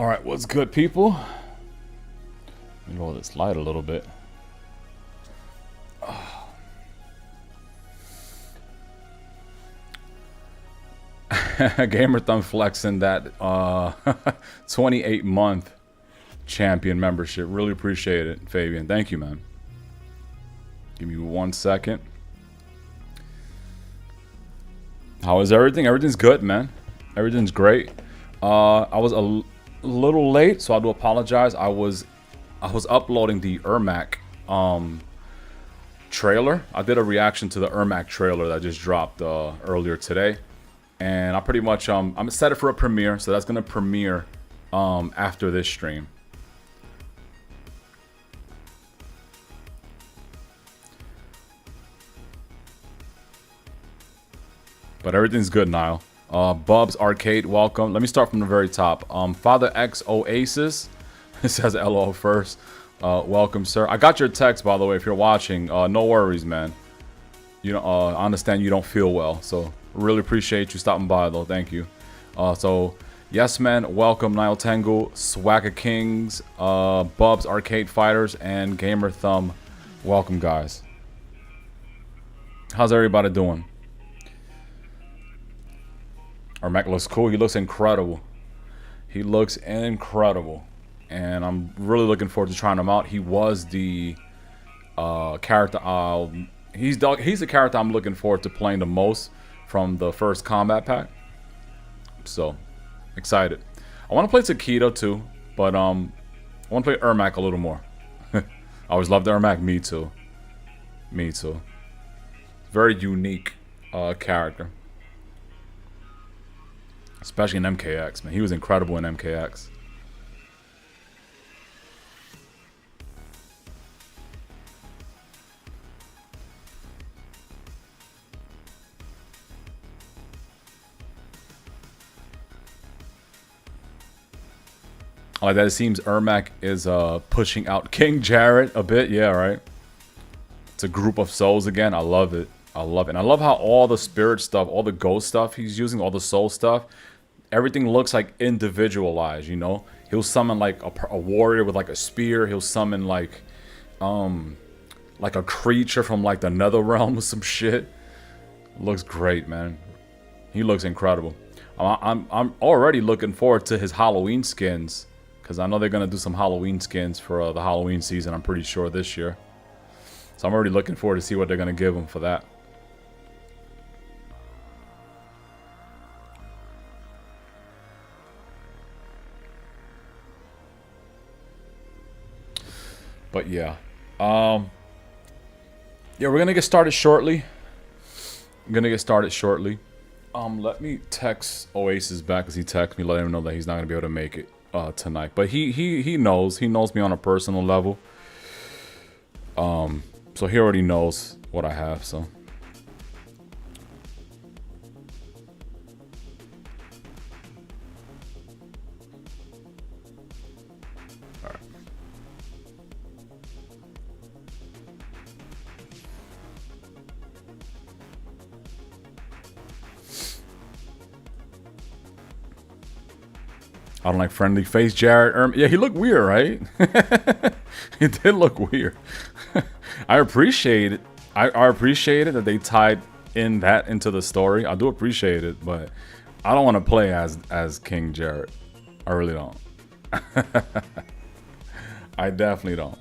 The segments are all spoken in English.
All right, what's good, people? Let me roll this light a little bit. Gamer Thumb flexing that 28-month champion membership. Really appreciate it, Fabian. Thank you, man. Give me 1 second. How is everything? Everything's good, man. Everything's great. I was a little late, so I do apologize. I was uploading the Ermac trailer. I did a reaction to the Ermac trailer that just dropped earlier today, and I pretty much I'm set it for a premiere, so that's gonna premiere after this stream. But everything's good, Niall. Bubs Arcade, welcome. Let me start from the very top. Father X Oasis, it says LO first. Welcome, sir. I got your text, by the way, if you're watching. No worries, man. You know, I understand you don't feel well, so really appreciate you stopping by, though. Thank you. So, yes, man. Welcome, Niall Tengu, Swagger Kings, Bubs Arcade Fighters, and Gamer Thumb. Welcome, guys. How's everybody doing? Ermac looks cool. He looks incredible. He looks incredible. And I'm really looking forward to trying him out. He was the character. He's the character I'm looking forward to playing the most from the first combat pack. So, excited. I want to play Takedo too, but I want to play Ermac a little more. I always loved Ermac. Me too. Me too. Very unique character. Especially in MKX, man. He was incredible in MKX. I like that it seems Ermac is pushing out King Jarrett a bit. Yeah, right. It's a group of souls again. I love it. I love it. And I love how all the spirit stuff, all the ghost stuff he's using, all the soul stuff, everything looks like individualized, you know? He'll summon like a warrior with like a spear. He'll summon like a creature from like the nether realm or some shit. Looks great, man. He looks incredible. I'm already looking forward to his Halloween skins, because I know they're going to do some Halloween skins for the Halloween season, I'm pretty sure, this year. So I'm already looking forward to see what they're going to give him for that. But yeah. Yeah, we're going to get started shortly. Let me text Oasis back, because he texted me, let him know that he's not going to be able to make it tonight. But he knows me on a personal level. So he already knows what I have, so. All right. I don't like friendly face Jarrett. Yeah, he looked weird, right? He did look weird. I appreciate it. I appreciate it that they tied into the story. I do appreciate it, but I don't want to play as King Jarrett. I really don't. I definitely don't.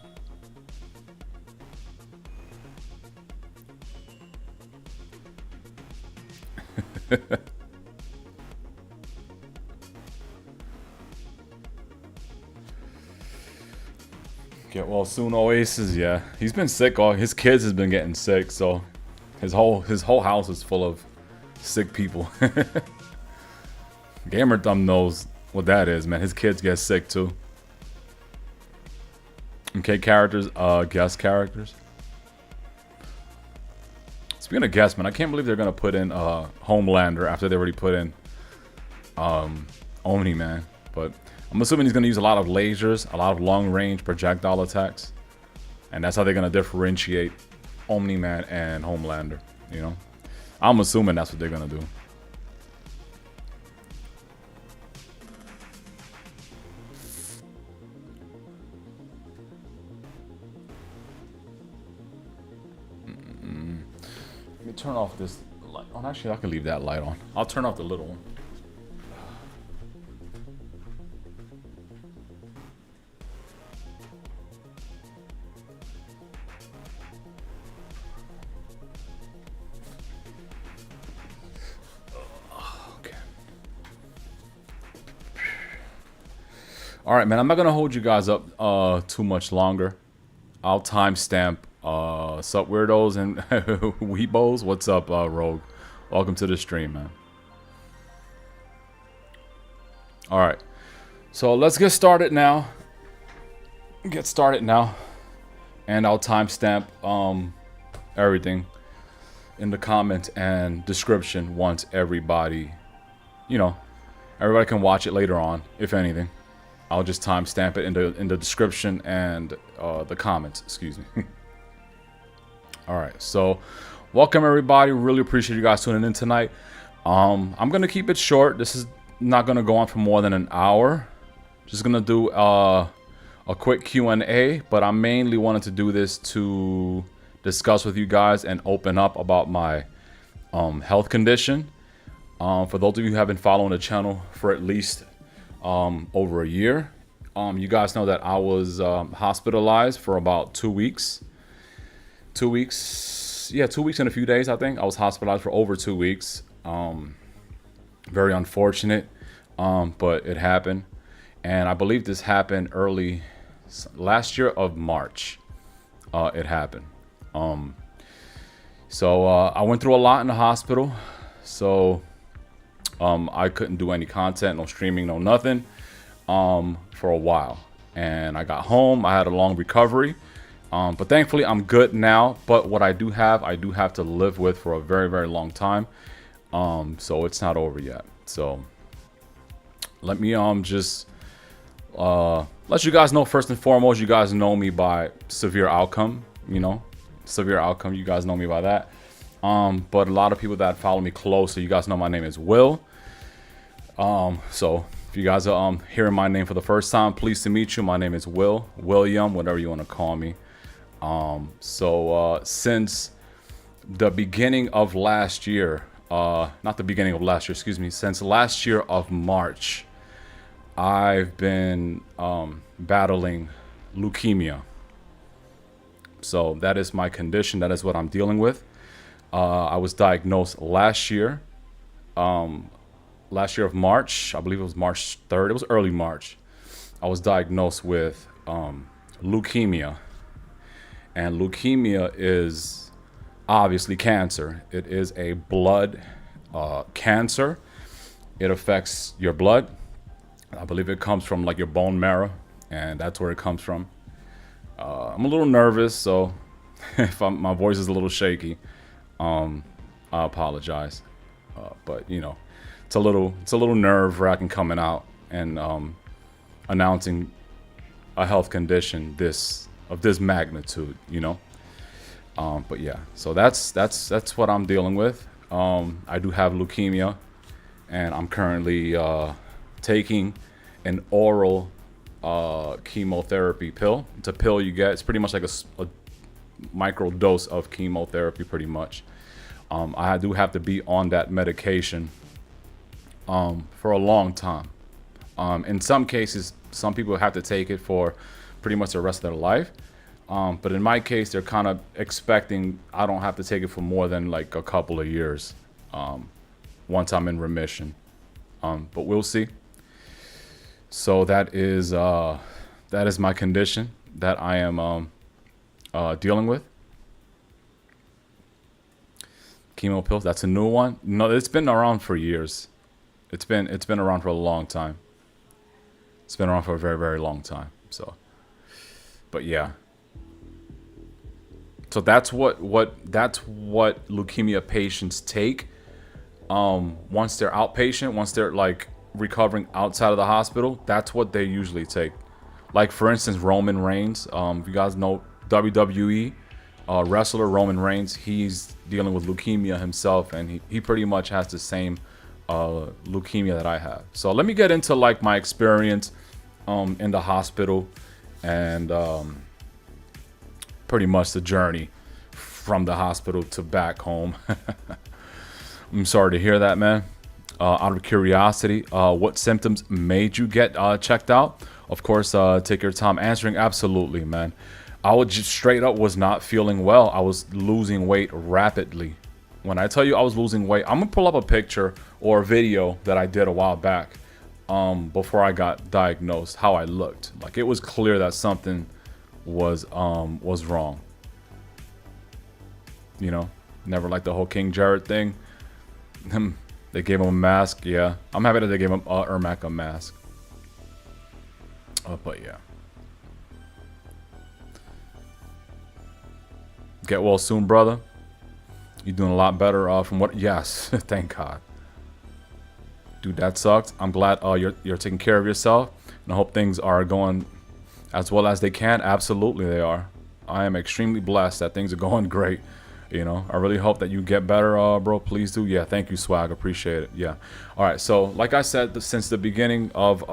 Get well soon, Oasis. Yeah, he's been sick. All his kids has been getting sick, so his whole house is full of sick people. Gamer Thumb knows what that is, man. His kids get sick too. Okay, characters, guest characters. Speaking of guests, man, I can't believe they're gonna put in Homelander after they already put in Omni Man, but. I'm assuming he's going to use a lot of lasers, a lot of long-range projectile attacks. And that's how they're going to differentiate Omni-Man and Homelander, you know? I'm assuming that's what they're going to do. turn off this light. Oh, actually, I can leave that light on. I'll turn off the little one. Okay. All right, man. I'm not gonna hold you guys up too much longer. I'll timestamp. Sup, weirdos and weebos? What's up, Rogue? Welcome to the stream, man. All right, so let's get started now. And I'll timestamp everything in the comment and description once everybody, everybody can watch it later on. If anything, I'll just timestamp it in the description and the comments. Excuse me. All right, so welcome everybody. Really appreciate you guys tuning in tonight. I'm gonna keep it short. This is not gonna go on for more than an hour. Just gonna do a quick Q&A, but I mainly wanted to do this to discuss with you guys and open up about my health condition. For those of you who have been following the channel for at least over a year, you guys know that I was hospitalized for about 2 weeks. 2 weeks, yeah, 2 weeks and a few days, I think. I was hospitalized for over 2 weeks. Very unfortunate, but it happened. And I believe this happened early last year of March. It happened. So I went through a lot in the hospital. So I couldn't do any content, no streaming, no nothing for a while. And I got home. I had a long recovery. But thankfully, I'm good now. But what I do have to live with for a very, very long time. So it's not over yet. So let me just let you guys know first and foremost. You guys know me by severe outcome. Severe outcome. You guys know me by that. But a lot of people that follow me closely, you guys know my name is Will. So if you guys are hearing my name for the first time, pleased to meet you. My name is William, whatever you want to call me. Since the beginning of last year, since last year of March, I've been battling leukemia. So that is my condition. That is what I'm dealing with. I was diagnosed last year of March. I believe it was March 3rd. It was early March. I was diagnosed with leukemia. And leukemia is obviously cancer. It is a blood cancer. It affects your blood. I believe it comes from like your bone marrow, and that's where it comes from. I'm a little nervous, so if my voice is a little shaky, I apologize. But it's a little nerve-wracking coming out and announcing a health condition of this magnitude, but yeah, so that's what I'm dealing with. I do have leukemia, and I'm currently taking an oral chemotherapy pill. It's a pill you get. It's pretty much like a micro dose of chemotherapy, pretty much. I do have to be on that medication for a long time. In some cases, some people have to take it for pretty much the rest of their life. But in my case, they're kind of expecting I don't have to take it for more than like a couple of years once I'm in remission. But we'll see. So that is my condition that I am dealing with. Chemo pills, that's a new one. No, it's been around for years. It's been around for a long time. It's been around for a very, very long time. So, but yeah. So that's what leukemia patients take. Once they're outpatient, once they're like recovering outside of the hospital, that's what they usually take. Like for instance, Roman Reigns. If you guys know WWE wrestler Roman Reigns, he's dealing with leukemia himself, and he pretty much has the same leukemia that I have. So let me get into like my experience in the hospital and pretty much the journey from the hospital to back home. I'm sorry to hear that, man. Out of curiosity, what symptoms made you get checked out? Of course, take your time answering. Absolutely, man. I was just straight up was not feeling well. I was losing weight rapidly. When I tell you I was losing weight, I'm gonna pull up a picture or a video that I did a while back before I got diagnosed, how I looked. Like, it was clear that something was wrong. You know, never liked the whole King Jared thing. They gave him a mask. Yeah, I'm happy that they gave him Ermac a mask. But yeah, get well soon, brother. You're doing a lot better from what? Yes, thank God. Dude, that sucked. I'm glad you're taking care of yourself, and I hope things are going as well as they can. Absolutely, they are. I am extremely blessed that things are going great. You know, I really hope that you get better, bro. Please do. Yeah, thank you, Swag. Appreciate it. Yeah. All right. So, like I said, since the beginning of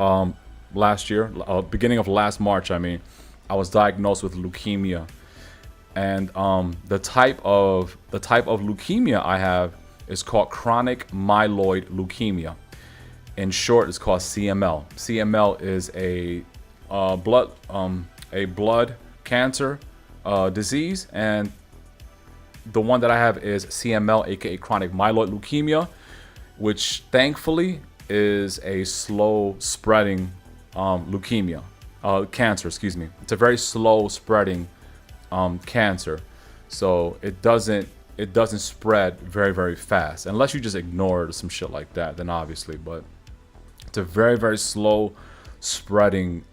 last year, beginning of last March, I mean, I was diagnosed with leukemia, and the type of leukemia I have is called chronic myeloid leukemia. In short, it's called CML. CML is a blood cancer disease, and the one that I have is CML, aka chronic myeloid leukemia, which thankfully is a slow spreading leukemia, cancer, excuse me. It's a very slow spreading cancer, so it doesn't spread very, very fast unless you just ignore it or some shit like that, then obviously. But it's a very, very slow spreading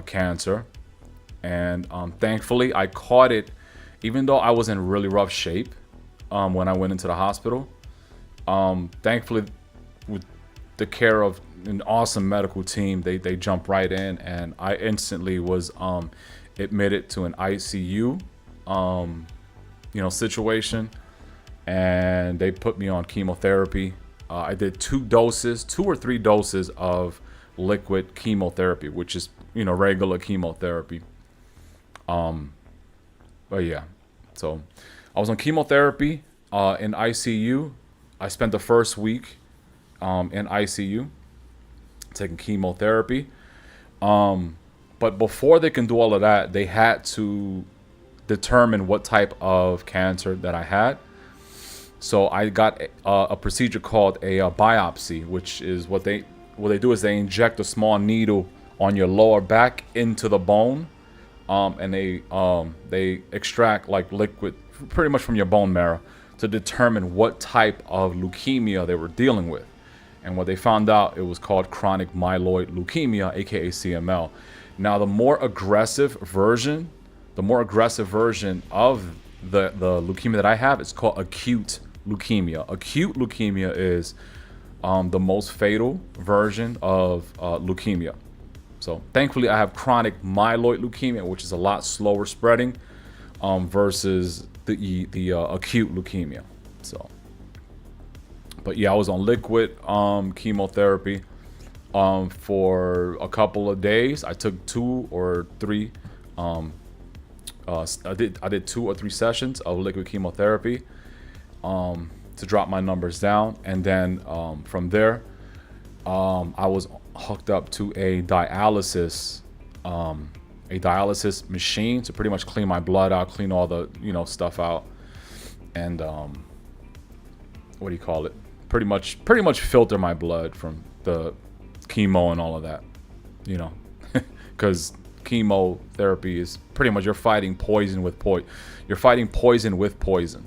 cancer, and thankfully I caught it even though I was in really rough shape when I went into the hospital. Thankfully, with the care of an awesome medical team, they jumped right in, and I instantly was admitted to an ICU situation, and they put me on chemotherapy. I did 2 or 3 doses of liquid chemotherapy, which is regular chemotherapy. But yeah, so I was on chemotherapy in ICU. I spent the first week in ICU taking chemotherapy. But before they can do all of that, they had to determine what type of cancer that I had. So I got a procedure called a biopsy, which is what they do is they inject a small needle on your lower back into the bone. And they extract like liquid pretty much from your bone marrow to determine what type of leukemia they were dealing with. And what they found out, it was called chronic myeloid leukemia, aka CML. Now, the more aggressive version of the leukemia that I have is called acute leukemia. Acute leukemia is the most fatal version of leukemia. So thankfully, I have chronic myeloid leukemia, which is a lot slower spreading versus the acute leukemia. So, but yeah, I was on liquid chemotherapy for a couple of days. I took 2 or 3. I did 2 or 3 sessions of liquid chemotherapy to drop my numbers down, and then from there, I was hooked up to a dialysis machine to pretty much clean my blood out, clean all the stuff out, and what do you call it? Pretty much filter my blood from the chemo and all of that, because chemotherapy is pretty much you're fighting poison with poison. You're fighting poison with poison,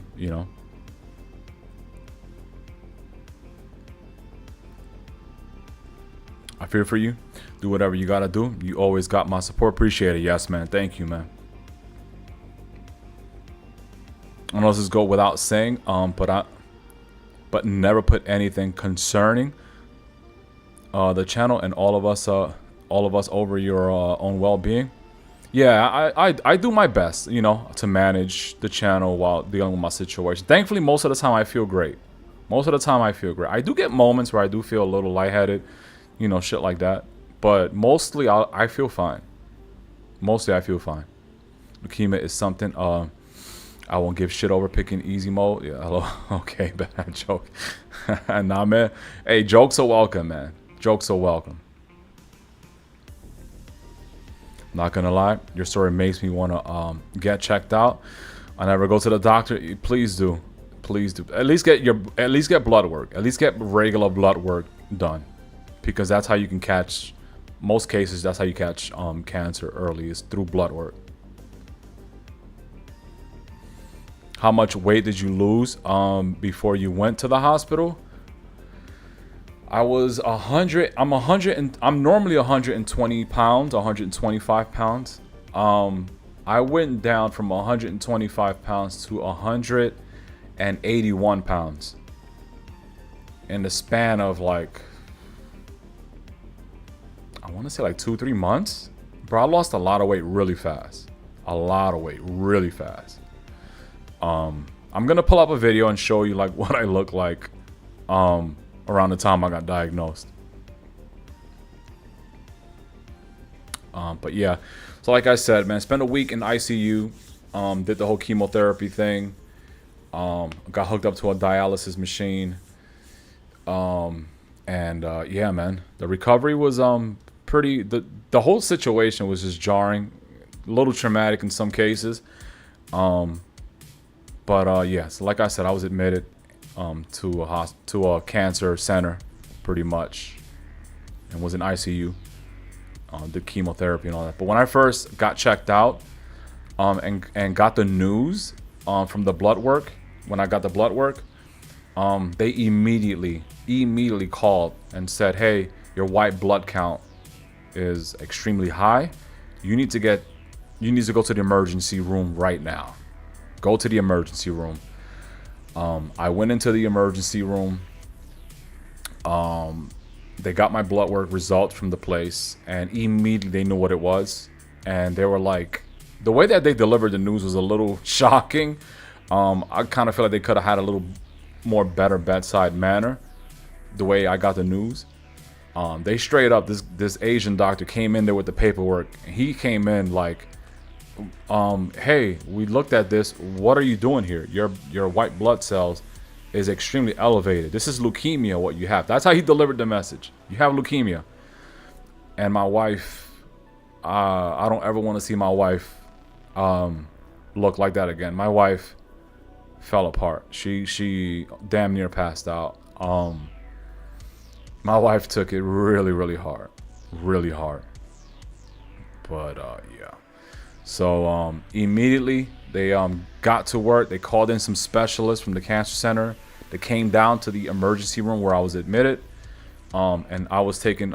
I feel for you. Do whatever you gotta do. You always got my support. Appreciate it. Yes, man. Thank you, man. I know this is go without saying, but never put anything concerning the channel and all of us over your own well-being. Yeah, I do my best, to manage the channel while dealing with my situation. Thankfully, most of the time I feel great. I do get moments where I do feel a little lightheaded, shit like that. But mostly I feel fine. Leukemia is something I won't give shit over picking easy mode. Yeah, hello. Okay, bad joke. Nah, man. Hey, jokes are welcome, man. Jokes are welcome. Not gonna lie, your story makes me want to get checked out. I never go to the doctor. Please do, please do. At least get blood work. At least get regular blood work done, because that's how you can catch. Most cases, that's how you catch cancer early, is through blood work. How much weight did you lose before you went to the hospital? I was 100. I'm normally 120 pounds, 125 pounds. I went down from 125 pounds to 181 pounds in the span of like, I want to say like 2-3 months. Bro, I lost a lot of weight really fast. A lot of weight really fast. I'm gonna pull up a video and show you like what I look like around the time I got diagnosed. But yeah, so like I said, man, spent a week in ICU, did the whole chemotherapy thing, got hooked up to a dialysis machine, and yeah, man, the recovery was pretty, the whole situation was just jarring, a little traumatic in some cases, but yeah, so like I said, I was admitted to a cancer center, pretty much, and was in ICU. Did chemotherapy and all that. But when I first got checked out, and got the news from the blood work, when I got the blood work, they immediately called and said, "Hey, your white blood count is extremely high. You need to go to the emergency room right now. Go to the emergency room." I went into the emergency room. They got my blood work results from the place, and immediately they knew what it was. And they were like, the way that they delivered the news was a little shocking. I kind of feel like they could have had a little more better bedside manner, the way I got the news. They straight up, this Asian doctor came in there with the paperwork. He came in like, hey, we looked at this. What are you doing here? Your white blood cells is extremely elevated. This is leukemia, what you have. That's how he delivered the message. You have leukemia. And my wife, I don't ever want to see my wife look like that again. My wife fell apart. She damn near passed out. My wife took it really hard. Really hard. But yeah. So immediately they got to work. They called in some specialists from the cancer center. They came down to the emergency room where I was admitted, and I was taking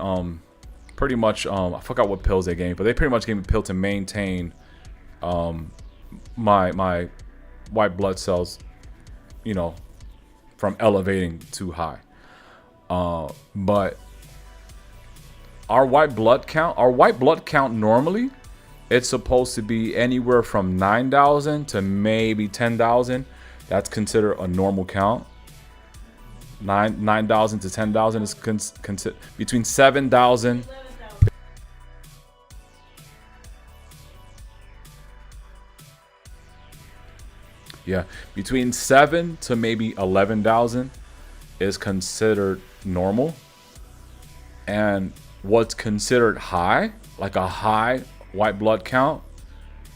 pretty much I forgot what pills they gave me, but they pretty much gave me a pill to maintain my white blood cells, you know, from elevating too high. But our white blood count normally, it's supposed to be anywhere from 9,000 to maybe 10,000. That's considered a normal count. 9,000 to 10,000 is considered between 7,000. Yeah, between 7 to maybe 11,000 is considered normal. And what's considered high, like a high white blood count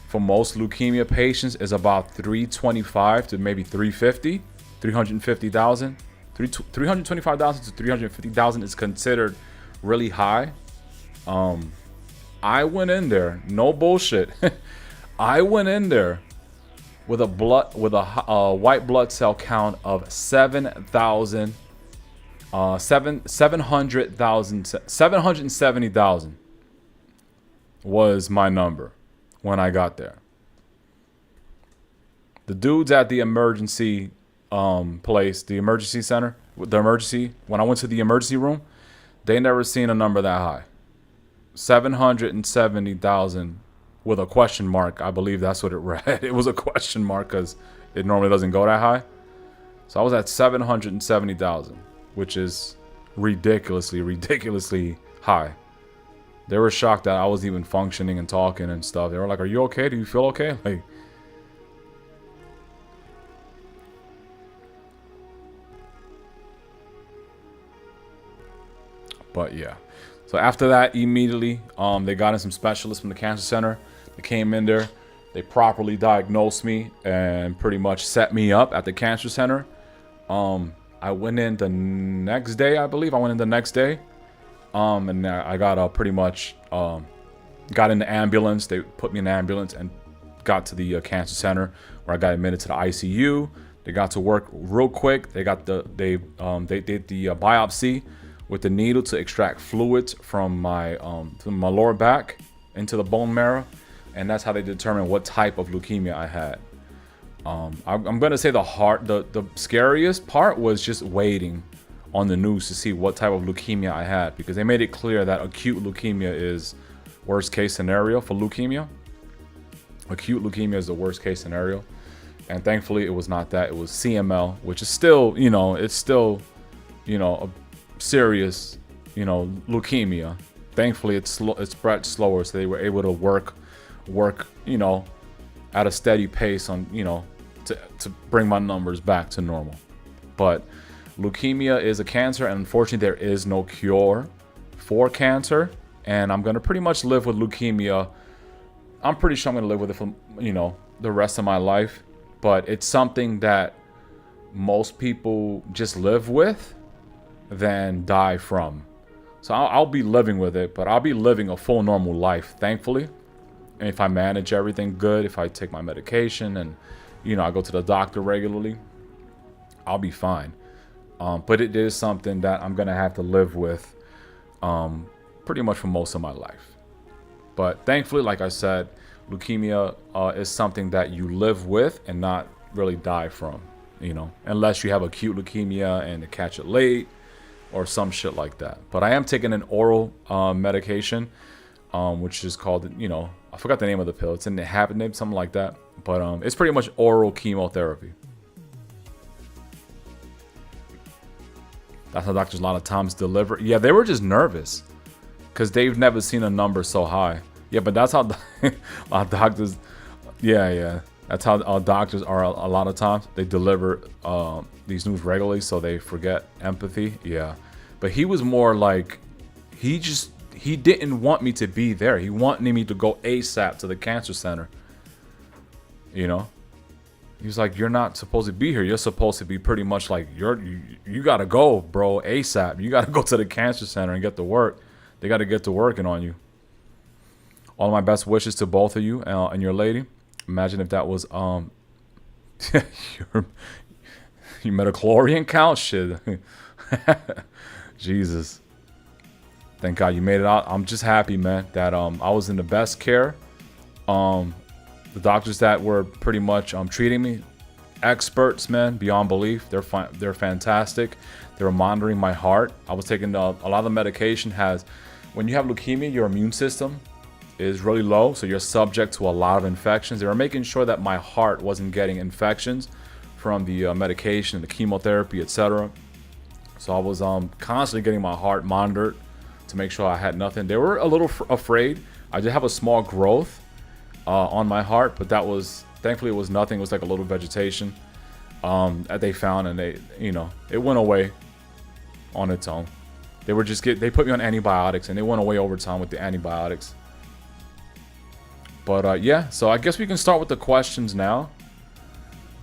for most leukemia patients, is about 325 to maybe 350, 350,000. 325,000 to 350,000 is considered really high. I went in there, no bullshit. I went in there with a white blood cell count of 770,000 was my number when I got there. The dudes at the emergency place, the emergency center, when I went to the emergency room, they never seen a number that high. 770,000 with a question mark. I believe that's what it read. It was a question mark because it normally doesn't go that high. So I was at 770,000, which is ridiculously high. They were shocked that I was even functioning and talking and stuff. They were like, "Are you okay? Do you feel okay?" Like, But yeah. So after that, immediately, they got in some specialists from the cancer center. They came in there. They properly diagnosed me and pretty much set me up at the cancer center. I went in the next day, I believe. I went in the next day. And I got pretty much got in the ambulance. They put me in the ambulance and got to the cancer center where I got admitted to the ICU. They got to work real quick. They got they did the biopsy with the needle to extract fluids from my lower back into the bone marrow, and that's how they determined what type of leukemia I had. I'm gonna say the scariest part was just waiting on the news to see what type of leukemia I had, because they made it clear that acute leukemia is worst case scenario for leukemia. Acute leukemia is the worst case scenario, and thankfully it was not that. It was CML, which is still, it's still, a serious, leukemia. Thankfully it spread slower, so they were able to work, at a steady pace on, to bring my numbers back to normal. But leukemia is a cancer, and unfortunately there is no cure for cancer, and I'm gonna pretty much live with leukemia. I'm pretty sure I'm gonna live with it for, the rest of my life. But it's something that most people just live with than die from. So I'll be living with it, but I'll be living a full normal life, thankfully. And if I manage everything good, if I take my medication and, I go to the doctor regularly, I'll be fine. But it is something that I'm going to have to live with pretty much for most of my life. But thankfully, like I said, leukemia is something that you live with and not really die from, unless you have acute leukemia and catch it late or some shit like that. But I am taking an oral medication, which is called, I forgot the name of the pill. It's in the Happinib, something like that. But it's pretty much oral chemotherapy. That's how doctors a lot of times deliver. Yeah, they were just nervous because they've never seen a number so high. Yeah, but that's how our doctors. Yeah. That's how our doctors are a lot of times. They deliver these news regularly, so they forget empathy. Yeah, but he was more like he didn't want me to be there. He wanted me to go ASAP to the cancer center. He was like, "You're not supposed to be here. You're supposed to be pretty much like you gotta go, bro, ASAP. You gotta go to the cancer center and get to work. They gotta get to working on you." All my best wishes to both of you and your lady. Imagine if that was your midichlorian count shit. Jesus. Thank God you made it out. I'm just happy, man, that I was in the best care. The doctors that were pretty much treating me, experts, man, beyond belief. They're fantastic. They were monitoring my heart. I was taking a lot of the medication when you have leukemia, your immune system is really low, so you're subject to a lot of infections. They were making sure that my heart wasn't getting infections from the medication, the chemotherapy, etc. So I was constantly getting my heart monitored to make sure I had nothing. They were a little afraid. I did have a small growth on my heart, but thankfully it was nothing. It was like a little vegetation that they found, and it went away on its own. They put me on antibiotics, and they went away over time with the antibiotics. But yeah, so I guess we can start with the questions now.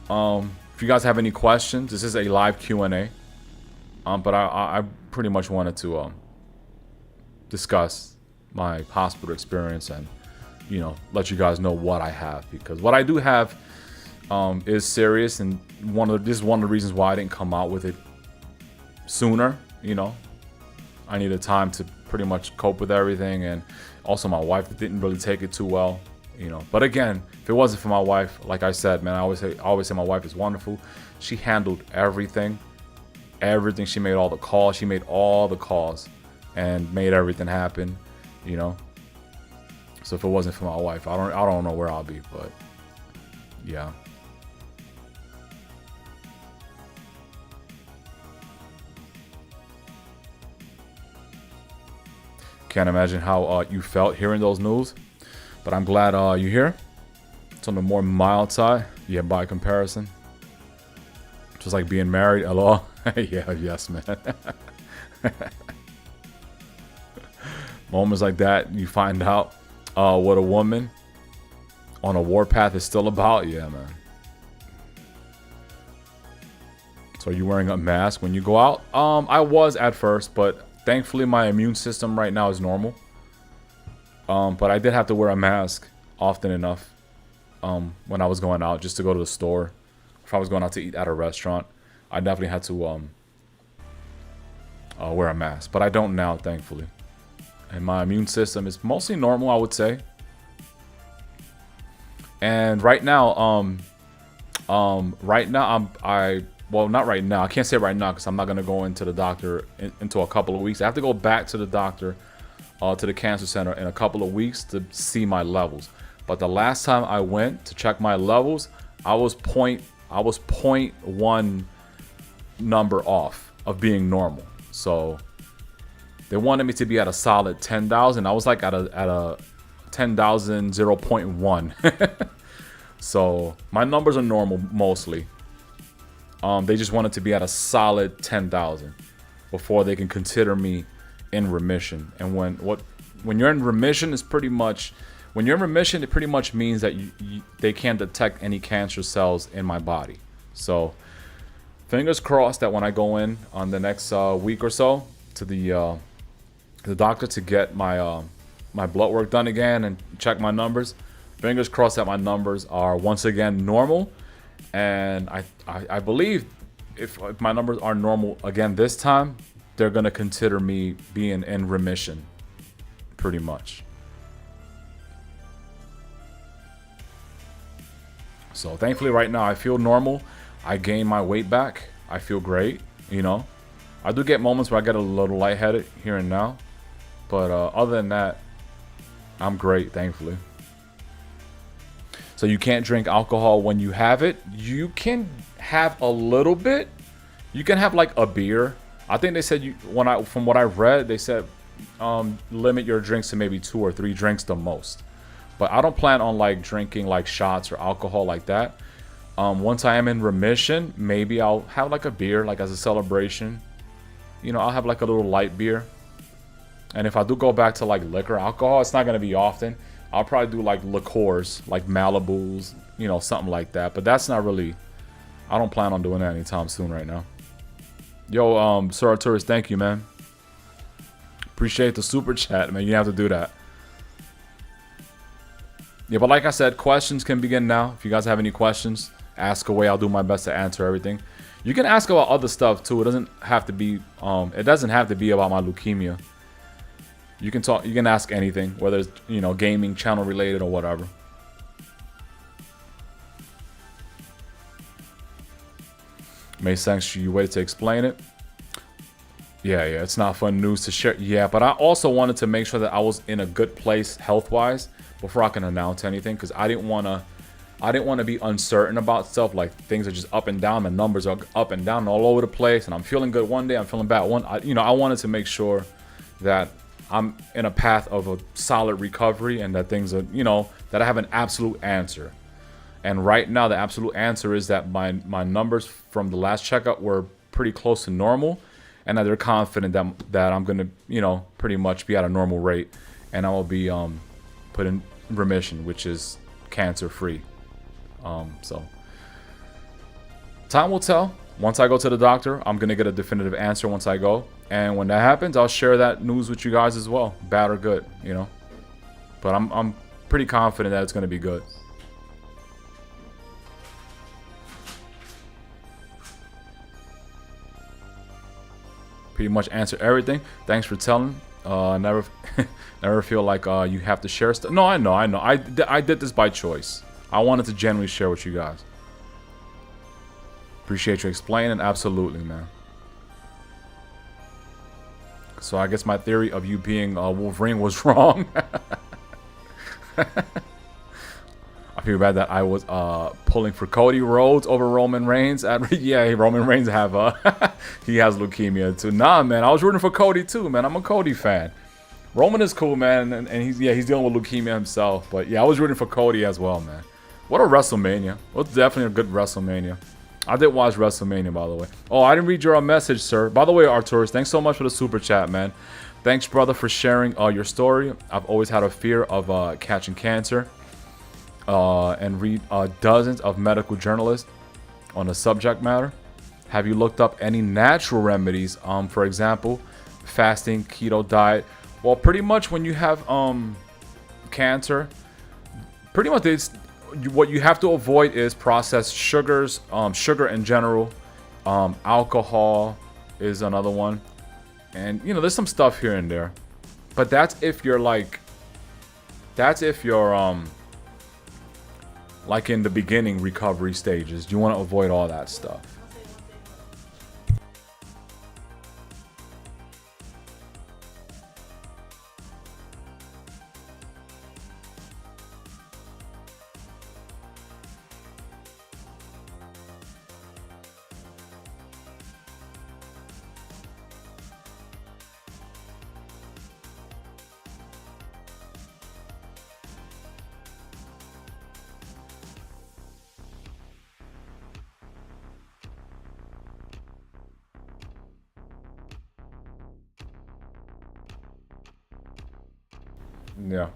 If you guys have any questions, this is a live Q&A. But I pretty much wanted to discuss my hospital experience and, let you guys know what I have. Because what I do have is serious, and this is one of the reasons why I didn't come out with it sooner. I needed time to pretty much cope with everything, and also my wife didn't really take it too well. But again, if it wasn't for my wife, like I said, man, I always say my wife is wonderful. She handled everything. She made all the calls. She made all the calls and made everything happen. So if it wasn't for my wife, I don't know where I'll be. But yeah. Can't imagine how you felt hearing those news. But I'm glad you're here. It's on the more mild side. Yeah, by comparison. Just like being married. Hello? Yeah, yes, man. Moments like that, you find out what a woman on a warpath is still about. Yeah, man. So are you wearing a mask when you go out? I was at first, but thankfully my immune system right now is normal. But I did have to wear a mask often enough when I was going out just to go to the store. If I was going out to eat at a restaurant, I definitely had to wear a mask. But I don't now, thankfully. And my immune system is mostly normal, I would say. And right now, well, not right now. I can't say right now because I'm not going to go into the doctor into a couple of weeks. I have to go back to the doctor, to the cancer center in a couple of weeks to see my levels. But the last time I went to check my levels, I was 0.1 number off of being normal. So they wanted me to be at a solid 10,000. I was like at a 10,000 0.1. So my numbers are normal mostly. They just wanted to be at a solid 10,000 before they can consider me in remission. And when you're in remission, it pretty much means that they can't detect any cancer cells in my body. So fingers crossed that when I go in on the next week or so to the doctor to get my blood work done again and check my numbers, fingers crossed that my numbers are once again normal. And I believe if my numbers are normal again this time, they're going to consider me being in remission, pretty much. So thankfully right now I feel normal. I gained my weight back. I feel great, you know. I do get moments where I get a little lightheaded here and now. But other than that, I'm great, thankfully. So you can't drink alcohol when you have it. You can have a little bit. You can have like a beer. I think they said from what I read, they said limit your drinks to maybe 2 or 3 drinks the most. But I don't plan on like drinking like shots or alcohol like that. Once I am in remission, maybe I'll have like a beer, like as a celebration. You know, I'll have like a little light beer. And if I do go back to like liquor, alcohol, it's not going to be often. I'll probably do like liqueurs, like Malibus, you know, something like that. But that's not really, I don't plan on doing that anytime soon right now. Yo, Sir Arturus, thank you, man. Appreciate the super chat, man. You have to do that. Yeah, but like I said, questions can begin now. If you guys have any questions, ask away. I'll do my best to answer everything. You can ask about other stuff too. It doesn't have to be about my leukemia. You can talk. You can ask anything, whether it's, you know, gaming, channel related, or whatever. Makes sense to you. Way to explain it. Yeah, it's not fun news to share. Yeah, but I also wanted to make sure that I was in a good place health-wise before I can announce anything, because I didn't want to be uncertain about stuff. Like things are just up and down, the numbers are up and down all over the place, and I'm feeling good one day, I'm feeling bad I wanted to make sure that I'm in a path of a solid recovery and that things are, you know, that I have an absolute answer. And right now, the absolute answer is that my numbers from the last checkup were pretty close to normal, and that they're confident that I'm going to, you know, pretty much be at a normal rate, and I will be put in remission, which is cancer-free. So time will tell. Once I go to the doctor, I'm going to get a definitive answer once I go. And when that happens, I'll share that news with you guys as well, bad or good, you know. But I'm pretty confident that it's going to be good. Pretty much answer everything. Thanks for telling. Never feel like you have to share stuff. No, I know. I did this by choice. I wanted to genuinely share with you guys. Appreciate you explaining. Absolutely, man. So I guess my theory of you being Wolverine was wrong. I feel bad that I was pulling for Cody Rhodes over Roman Reigns. Yeah, Roman Reigns have he has leukemia too. Nah, man, I was rooting for Cody too, man. I'm a Cody fan. Roman is cool, man, and he's dealing with leukemia himself. But yeah, I was rooting for Cody as well, man. What a WrestleMania! It was definitely a good WrestleMania. I did watch WrestleMania, by the way. Oh, I didn't read your message, sir. By the way, Arturus, thanks so much for the super chat, man. Thanks, brother, for sharing your story. I've always had a fear of catching cancer and read dozens of medical journalists on the subject matter. Have you looked up any natural remedies? For example, fasting, keto diet. Well, pretty much when you have cancer, pretty much what you have to avoid is processed sugars, sugar in general. Alcohol is another one. And, you know, there's some stuff here and there. But that's if you're like in the beginning recovery stages. You want to avoid all that stuff. Yeah.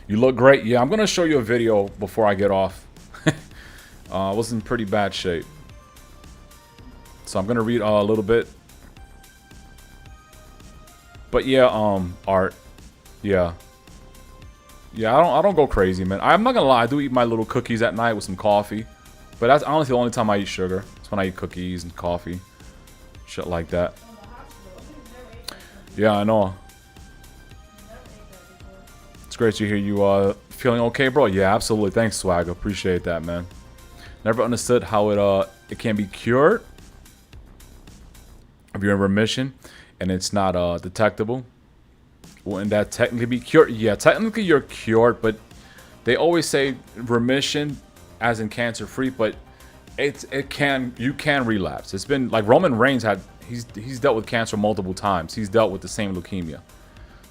You look great. Yeah, I'm going to show you a video before I get off. I was in pretty bad shape. So I'm going to read a little bit. But yeah, Art. Yeah. Yeah, I don't go crazy, man. I'm not going to lie. I do eat my little cookies at night with some coffee. But that's honestly the only time I eat sugar. It's when I eat cookies and coffee. Shit like that. Yeah, I know. It's great to hear you feeling okay, bro. Yeah, absolutely. Thanks, Swag. Appreciate that, man. Never understood how it can be cured if you're in remission and it's not detectable. Wouldn't that technically be cured? Yeah, technically you're cured, but they always say remission as in cancer free, but you can relapse. It's been like Roman Reigns he's dealt with cancer multiple times. He's dealt with the same leukemia.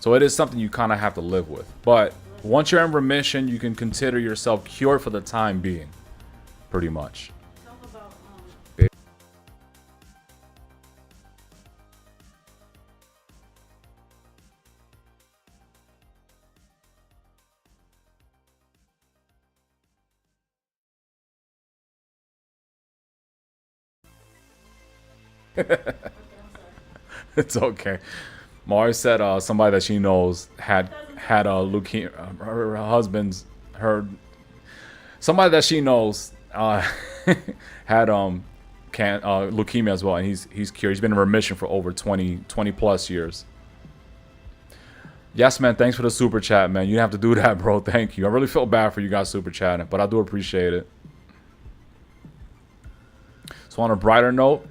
So it is something you kind of have to live with. But once you're in remission, you can consider yourself cured for the time being. Pretty much. It's okay. Mari said somebody that she knows had a leukemia. Her husband's somebody that she knows had leukemia as well, and he's cured. He's been in remission for over 20 plus years. Yes, man. Thanks for the super chat, man. You didn't have to do that, bro. Thank you. I really feel bad for you guys super chatting, but I do appreciate it. So on a brighter note,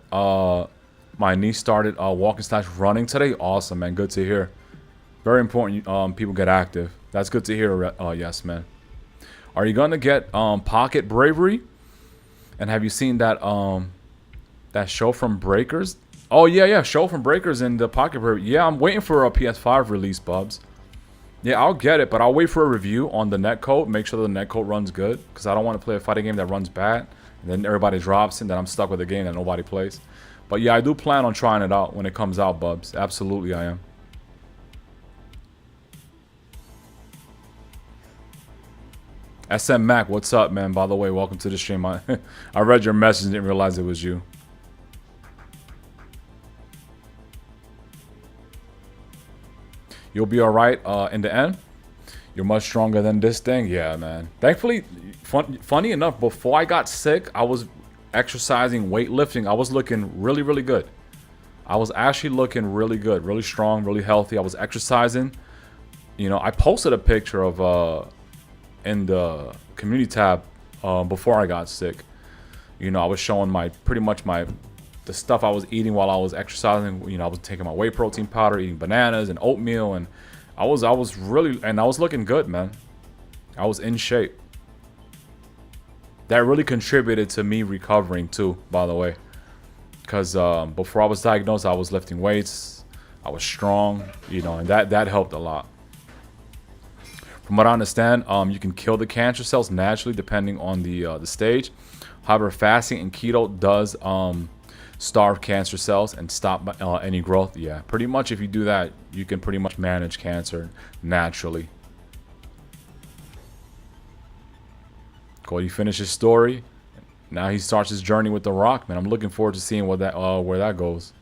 my niece started walking/running today. Awesome, man. Good to hear. Very important. People get active. That's good to hear. Yes, man. Are you gonna get Pocket Bravery? And have you seen that that show from Breakers? Oh yeah, show from Breakers and the Pocket Bravery. Yeah, I'm waiting for a PS5 release, Bubs. Yeah, I'll get it, but I'll wait for a review on the netcode. Make sure the netcode runs good, because I don't want to play a fighting game that runs bad, and then everybody drops, and then I'm stuck with a game that nobody plays. But yeah, I do plan on trying it out when it comes out, Bubs. Absolutely, I am. SM Mac, what's up, man? By the way, welcome to the stream. I read your message and didn't realize it was you. You'll be all right in the end. You're much stronger than this thing. Yeah, man. Thankfully, funny enough, before I got sick, I was exercising, weightlifting. I was looking really, really good. I was actually looking really good, really strong, really healthy. I was exercising. You know, I posted a picture of in the community tab before I got sick. You know, I was showing pretty much the stuff I was eating while I was exercising. You know, I was taking my whey protein powder, eating bananas and oatmeal, and I was looking good, man. I was in shape. That really contributed to me recovering too, by the way. Because before I was diagnosed, I was lifting weights. I was strong, you know, and that helped a lot. From what I understand, you can kill the cancer cells naturally depending on the stage. However, fasting and keto does starve cancer cells and stop any growth. Yeah, pretty much if you do that, you can pretty much manage cancer naturally. Cody finished his story. Now he starts his journey with The Rock, man. I'm looking forward to seeing what that where that goes.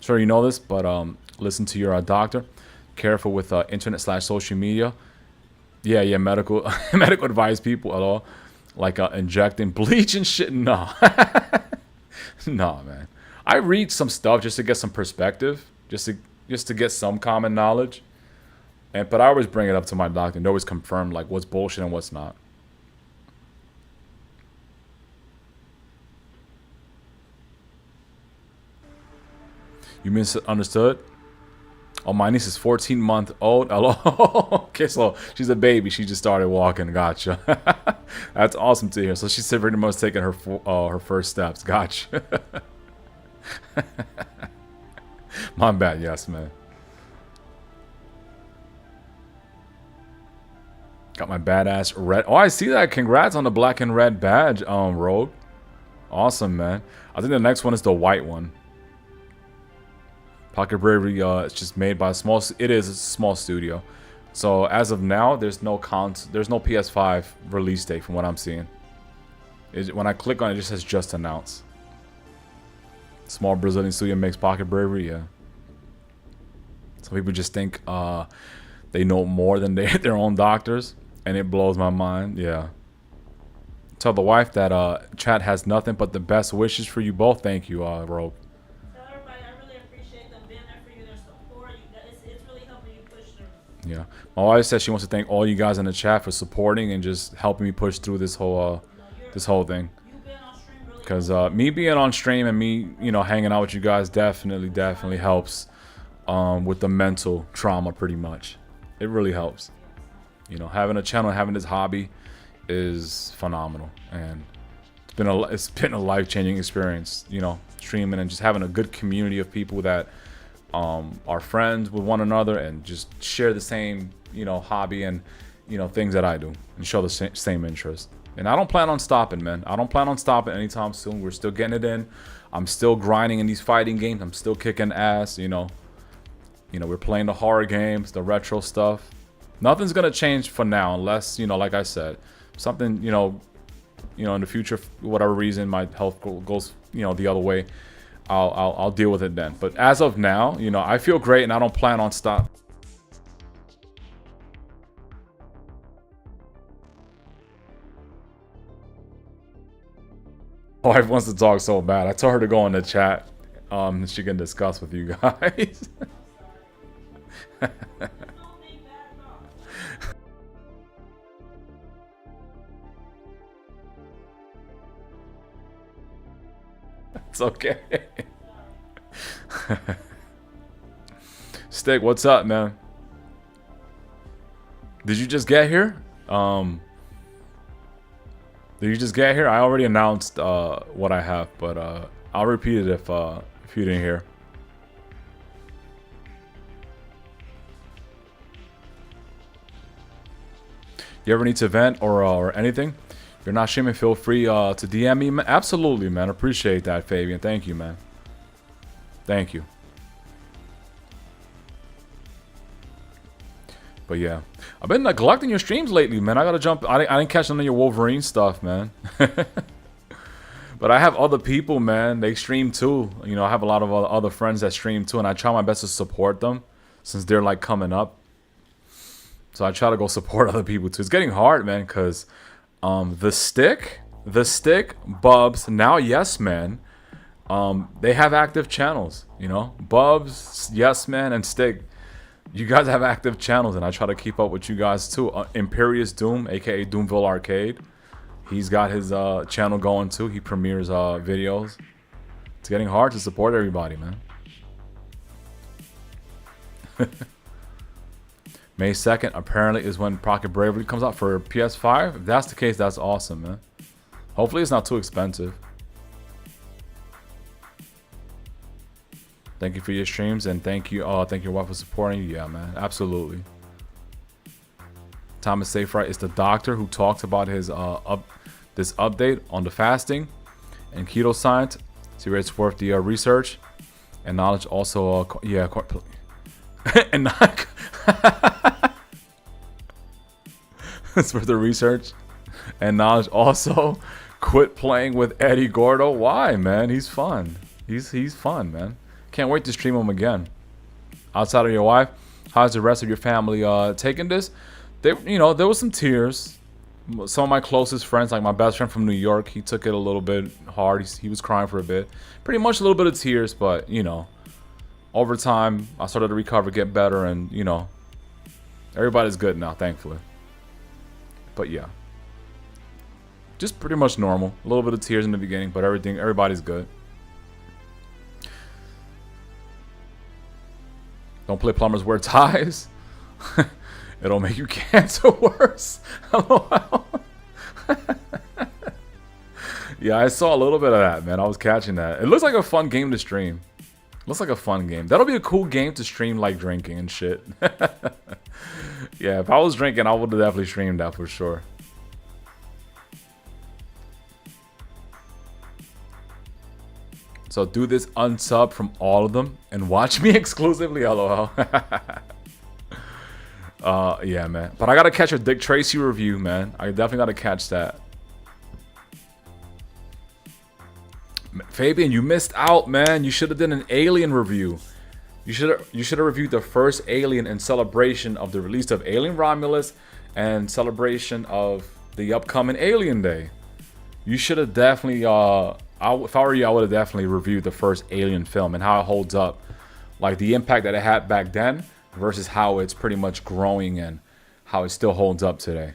Sure, you know this, but listen to your doctor. Careful with internet/social media. Yeah, medical medical advice, people at all. Like injecting bleach and shit. No. No, man. I read some stuff just to get some perspective, just to get some common knowledge. But I always bring it up to my doctor and they always confirm like what's bullshit and what's not. You misunderstood? Oh, my niece is 14-month-old. Okay, so she's a baby. She just started walking. Gotcha. That's awesome to hear. So she's pretty much taking her first steps. Gotcha. My bad. Yes, man. Got my badass red. Oh, I see that. Congrats on the black and red badge, Rogue. Awesome, man. I think the next one is the white one. Pocket Bravery, it's just made by a small. It is a small studio, so as of now, there's no PS5 release date from what I'm seeing. When I click on it, it just says just announced. Small Brazilian studio makes Pocket Bravery. Yeah. Some people just think they know more than their own doctors, and it blows my mind. Yeah. Tell the wife that chat has nothing but the best wishes for you both. Thank you, Rogue. Yeah, my wife says she wants to thank all you guys in the chat for supporting and just helping me push through this whole thing. Because me being on stream and me, hanging out with you guys definitely helps with the mental trauma. Pretty much, it really helps. Having a channel, having this hobby, is phenomenal, and it's been a life-changing experience. Streaming and just having a good community of people that are friends with one another and just share the same, hobby and, things that I do and show the same interest. And I don't plan on stopping, man. I don't plan on stopping anytime soon. We're still getting it in. I'm still grinding in these fighting games. I'm still kicking ass, we're playing the horror games, the retro stuff. Nothing's going to change for now unless, like I said, something, in the future, for whatever reason, my health goes, the other way. I'll deal with it then. But as of now, I feel great and I don't plan on stop. My wife wants to talk so bad. I told her to go in the chat. She can discuss with you guys. It's okay. Stick, what's up, man? Did you just get here? Did you just get here? I already announced what I have, but I'll repeat it if you didn't hear. You ever need to vent or anything? If you're not streaming, feel free to DM me. Absolutely, man. Appreciate that, Fabian. Thank you, man. Thank you. But yeah, I've been neglecting your streams lately, man. I gotta jump. I didn't catch none of your Wolverine stuff, man. But I have other people, man. They stream too. I have a lot of other friends that stream too, and I try my best to support them since they're like coming up. So I try to go support other people too. It's getting hard, man, because the stick, Bubs, now Yes Man, they have active channels. Bubs, Yes Man, and Stick. You guys have active channels, and I try to keep up with you guys too. Imperious Doom, aka Doomville Arcade, he's got his channel going too. He premieres videos. It's getting hard to support everybody, man. May 2nd apparently is when Pocket Bravery comes out for PS5. If that's the case, that's awesome, man. Hopefully it's not too expensive. Thank you for your streams, and thank you your wife for supporting you. Yeah, man, absolutely. Thomas Safe Right is the doctor who talks about his this update on the fasting, and keto science. See, it's worth the research and knowledge. Also, yeah, and not it's worth the research and knowledge. Also, quit playing with Eddie Gordo. Why, man? He's fun. He's fun, man. Can't wait to stream him again. Outside of your wife, how's the rest of your family taking this? There was some tears. Some of my closest friends, like my best friend from New York, he took it a little bit hard. He was crying for a bit. Pretty much a little bit of tears, but, over time, I started to recover, get better, and, everybody's good now, thankfully. But, yeah. Just pretty much normal. A little bit of tears in the beginning, but everybody's good. Don't play plumbers wear ties. It'll make you cancer worse. LOL. Yeah, I saw a little bit of that, man. I was catching that. It looks like a fun game to stream. Looks like a fun game. That'll be a cool game to stream, like drinking and shit. Yeah, if I was drinking, I would have definitely streamed that for sure. So do this unsub from all of them and watch me exclusively, LOL. Yeah, man. But I gotta catch a Dick Tracy review, man. I definitely gotta catch that. Fabian, you missed out, man. You should have done an Alien review. You should have reviewed the first Alien in celebration of the release of Alien Romulus and celebration of the upcoming Alien Day. You should have definitely, if I were you, I would have definitely reviewed the first Alien film and how it holds up. Like the impact that it had back then versus how it's pretty much growing and how it still holds up today.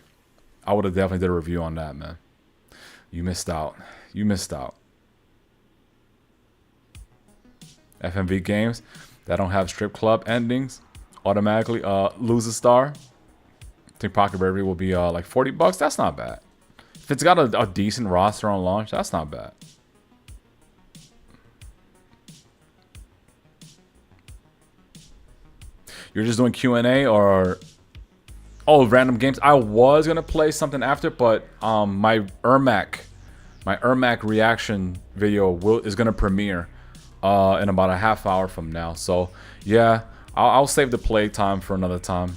I would have definitely did a review on that, man. You missed out. You missed out. FMV games that don't have strip club endings automatically lose a star. I think Pocket Bravery will be like $40. That's not bad. If it's got a decent roster on launch, that's not bad. You're just doing Q&A or random games? I was gonna play something after, but my Ermac reaction video is gonna premiere in about a half hour from now. So yeah, I'll save the play time for another time.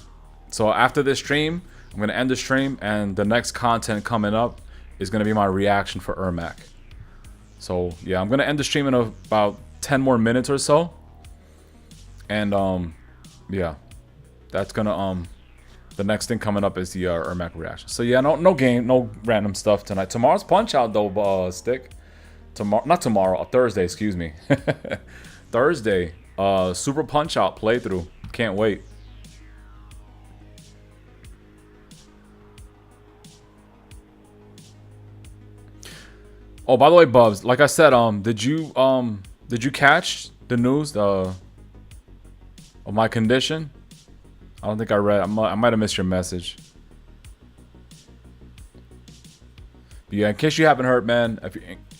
So after this stream, I'm gonna end the stream, and the next content coming up is gonna be my reaction for Ermac. So yeah, I'm gonna end the stream in about 10 more minutes or so, and yeah, that's gonna the next thing coming up is the Ermac reaction. So yeah, no game, no random stuff tonight. Tomorrow's Punch Out though, Stick. Thursday, excuse me. Thursday, Super Punch Out playthrough. Can't wait. Oh, by the way, Bubs, like I said, did you catch the news of my condition? I don't think I read. I might have missed your message. But yeah, in case you haven't heard, man,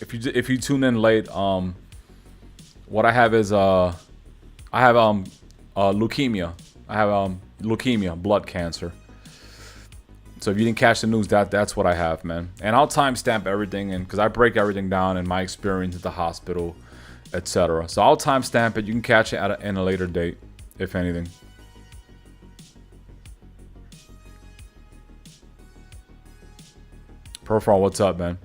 if you tune in late, what I have is I have leukemia. I have leukemia, blood cancer. So if you didn't catch the news, that's what I have, man. And I'll timestamp everything, and because I break everything down in my experience at the hospital, etc. So I'll timestamp it. You can catch it in a later date, if anything. Profile, what's up, man?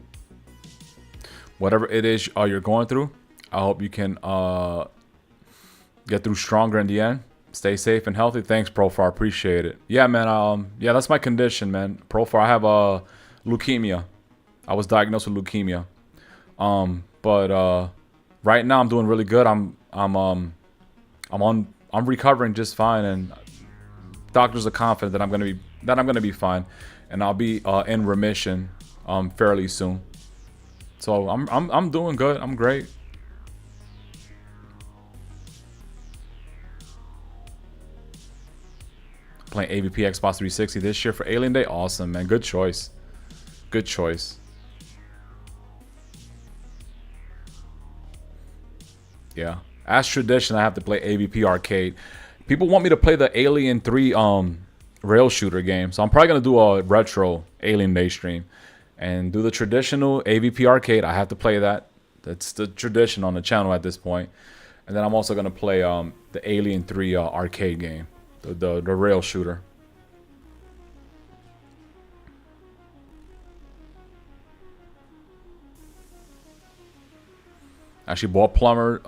Whatever it is you're going through, I hope you can get through stronger in the end. Stay safe and healthy. Thanks, Profile. Appreciate it. Yeah, man. Yeah, that's my condition, man. Profile, I have leukemia. I was diagnosed with leukemia. But right now I'm doing really good. I'm recovering just fine, and doctors are confident that I'm gonna be fine, and I'll be in remission fairly soon. So I'm doing good. I'm great. Playing AVP Xbox 360 this year for Alien Day. Awesome, man. Good choice. Good choice. Yeah. As tradition, I have to play AVP Arcade. People want me to play the Alien 3 rail shooter game, so I'm probably gonna do a retro Alien Day stream and do the traditional AVP Arcade. I have to play that. That's the tradition on the channel at this point. And then I'm also gonna play the Alien 3 arcade game, the rail shooter. Actually bought Plumbers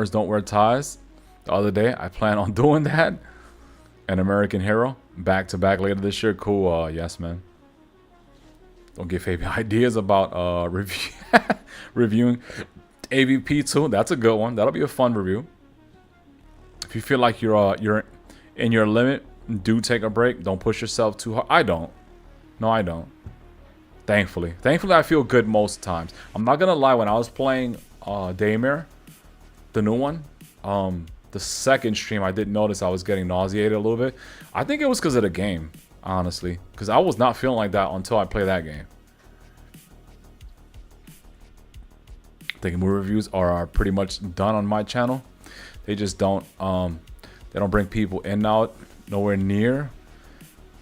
Don't Wear Ties the other day. I plan on doing that. An American Hero, back to back later this year. Cool. Yes, man. Don't give Fabian ideas about reviewing AVP 2. That's a good one. That'll be a fun review. If you feel like you're in your limit, do take a break. Don't push yourself too hard. I don't. No, I don't. Thankfully, I feel good most times. I'm not gonna lie. When I was playing Daymare, the new one, the second stream, I did notice I was getting nauseated a little bit. I think it was because of the game, honestly, because I was not feeling like that until I played that game. I think movie reviews are pretty much done on my channel. They just don't they don't bring people in and out, nowhere near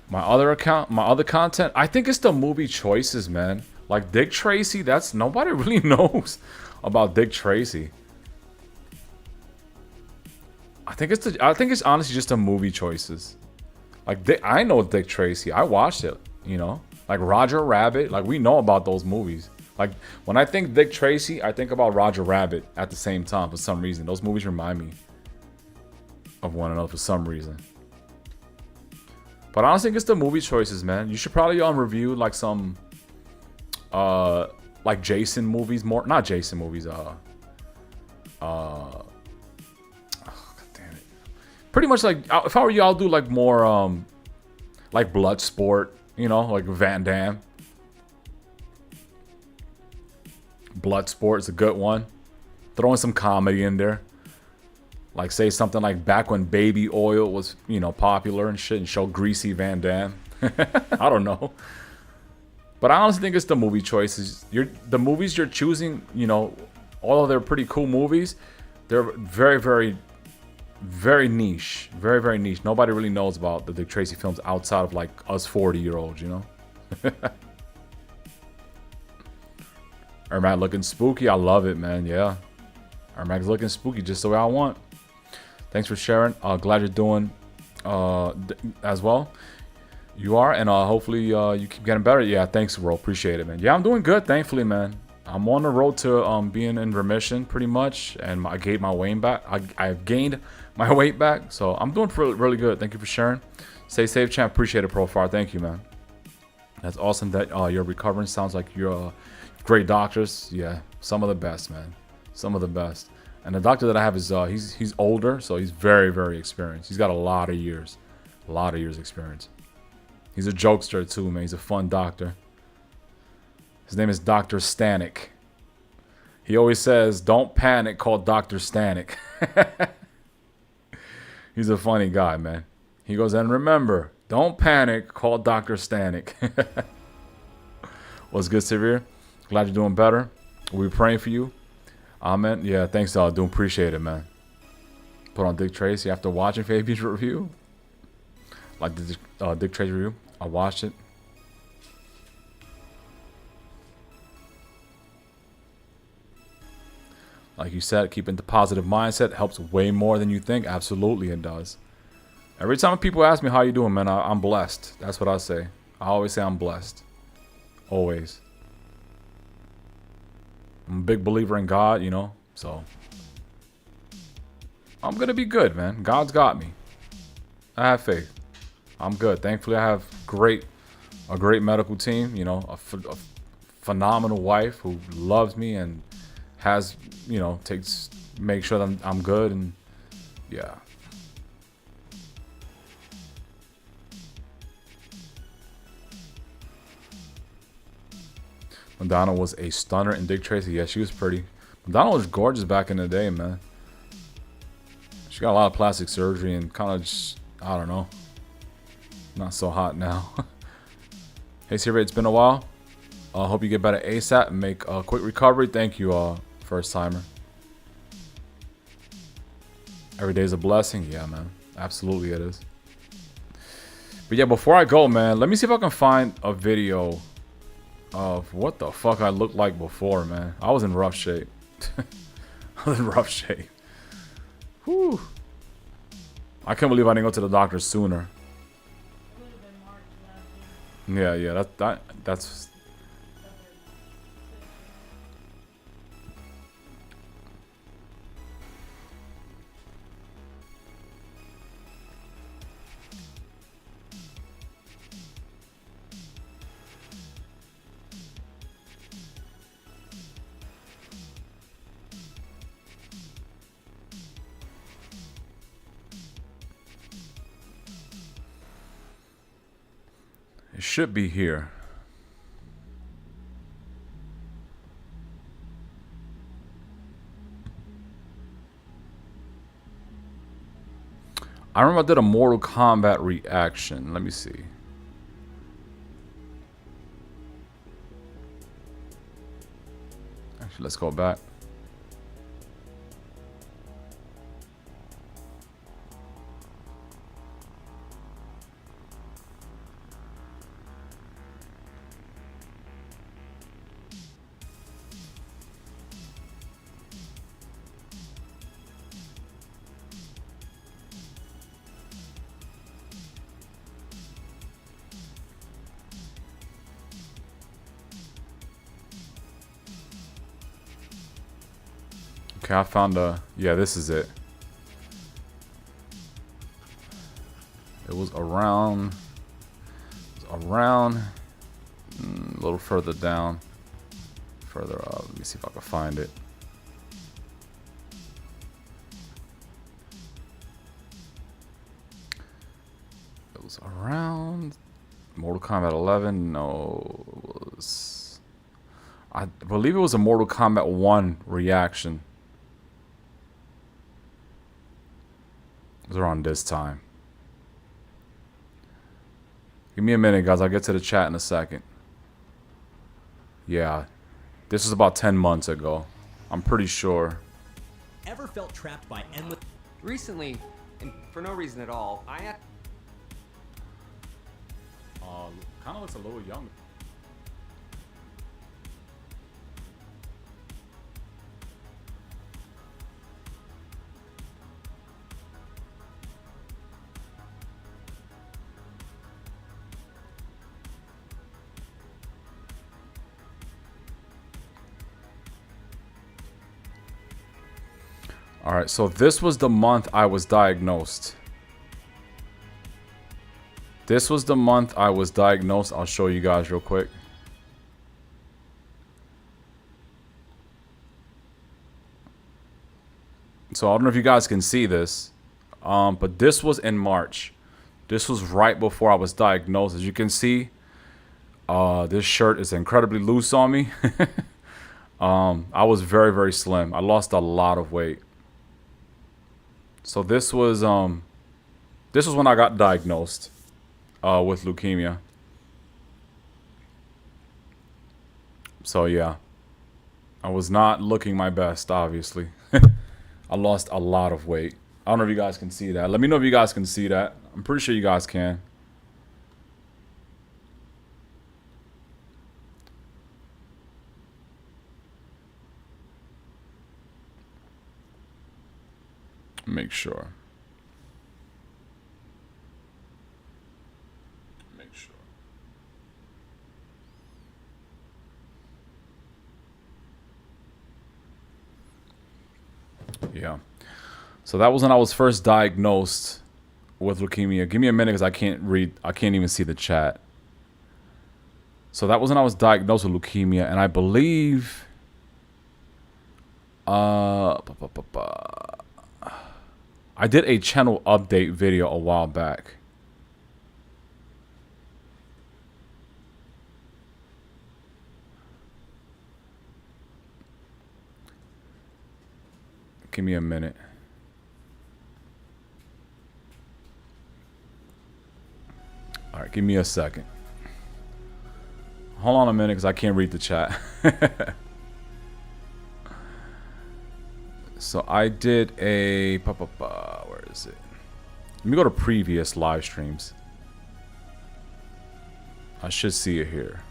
my other account, my other content. I think it's the movie choices, man. Like Dick Tracy, that's nobody really knows about Dick Tracy. I think it's honestly just the movie choices. Like I know Dick Tracy. I watched it, you know. Like Roger Rabbit, like we know about those movies. Like when I think Dick Tracy, I think about Roger Rabbit at the same time for some reason. Those movies remind me of one another for some reason. But I honestly think it's the movie choices, man. You should probably review like some like Jason movies, more not Jason movies, God damn it. Pretty much like if I were you, I'll do like more like Bloodsport, you know, like Van Damme. Bloodsport is a good one. Throw in some comedy in there. Like say something like back when baby oil was, you know, popular and shit, and show greasy Van Damme. I don't know. But I honestly think it's the movie choices. The movies you're choosing, you know, although they're pretty cool movies, they're very, very, very niche. Very, very niche. Nobody really knows about the Dick Tracy films outside of like us 40-year-olds, you know? Ermac looking spooky. I love it, man. Yeah. Ermac's looking spooky just the way I want. Thanks for sharing. Glad you're doing as well. You are, and hopefully you keep getting better. Yeah, thanks, bro. Appreciate it, man. Yeah, I'm doing good, thankfully, man. I'm on the road to being in remission pretty much, and I gained my weight back. I've gained my weight back, so I'm doing really good. Thank you for sharing. Stay safe, champ. Appreciate it, Profar. Thank you, man. That's awesome that you're recovering. Sounds like you're great doctors. Yeah, some of the best, man. Some of the best. And the doctor that I have is he's older, so he's very, very experienced. He's got a lot of years experience. He's a jokester too, man. He's a fun doctor. His name is Dr. Stanek. He always says, "Don't panic, call Dr. Stanek." He's a funny guy, man. He goes, "And remember, don't panic, call Dr. Stanek." What's good, Severe? Glad you're doing better. We're praying for you. Amen. Yeah, thanks, do appreciate it, man. Put on Dick Tracy after watching Fabian's review. Like the Dick Tracy review. I watched it. Like you said, keeping the positive mindset helps way more than you think. Absolutely, it does. Every time people ask me how you doing, man, I'm blessed. That's what I say. I always say I'm blessed. Always. I'm a big believer in God, you know, so I'm going to be good, man. God's got me. I have faith. I'm good. Thankfully, I have a great medical team, you know, a phenomenal wife who loves me and has, you know, make sure that I'm good, and yeah. Madonna was a stunner in Dick Tracy. Yeah, she was pretty. Madonna was gorgeous back in the day, man. She got a lot of plastic surgery and kind of just, I don't know, not so hot now. Hey, Siri, it's been a while. Hope you get better ASAP and make a quick recovery. Thank you, first timer. Every day is a blessing. Yeah, man. Absolutely it is. But yeah, before I go, man, let me see if I can find a video of what the fuck I looked like before, man. I was in rough shape. I was in rough shape. Whew. I can't believe I didn't go to the doctor sooner. Yeah, that's. It should be here. I remember I did a Mortal Kombat reaction. Let me see. Actually, let's go back. Okay, I found a... Yeah, this is it. It was around... a little further down. Further up. Let me see if I can find it. It was around... Mortal Kombat 11? No, it was... I believe it was a Mortal Kombat 1 reaction. It was around this time. Give me a minute, guys. I'll get to the chat in a second. Yeah. This was about 10 months ago. I'm pretty sure. Ever felt trapped by endless... Recently, and for no reason at all, I had... Kind of looks a little young. Alright, so this was the month I was diagnosed. This was the month I was diagnosed. I'll show you guys real quick. So I don't know if you guys can see this. But this was in March. This was right before I was diagnosed. As you can see, this shirt is incredibly loose on me. I was very, very slim. I lost a lot of weight. So this was when I got diagnosed with leukemia. So yeah, I was not looking my best, obviously. I lost a lot of weight. I don't know if you guys can see that. Let me know if you guys can see that. I'm pretty sure you guys can. Make sure. Make sure. Yeah. So that was when I was first diagnosed with leukemia. Give me a minute because I can't read. I can't even see the chat. So that was when I was diagnosed with leukemia, and I believe I did a channel update video a while back. Give me a minute. All right, give me a second. Hold on a minute because I can't read the chat. So I did a... Where is it? Let me go to previous live streams. I should see it here.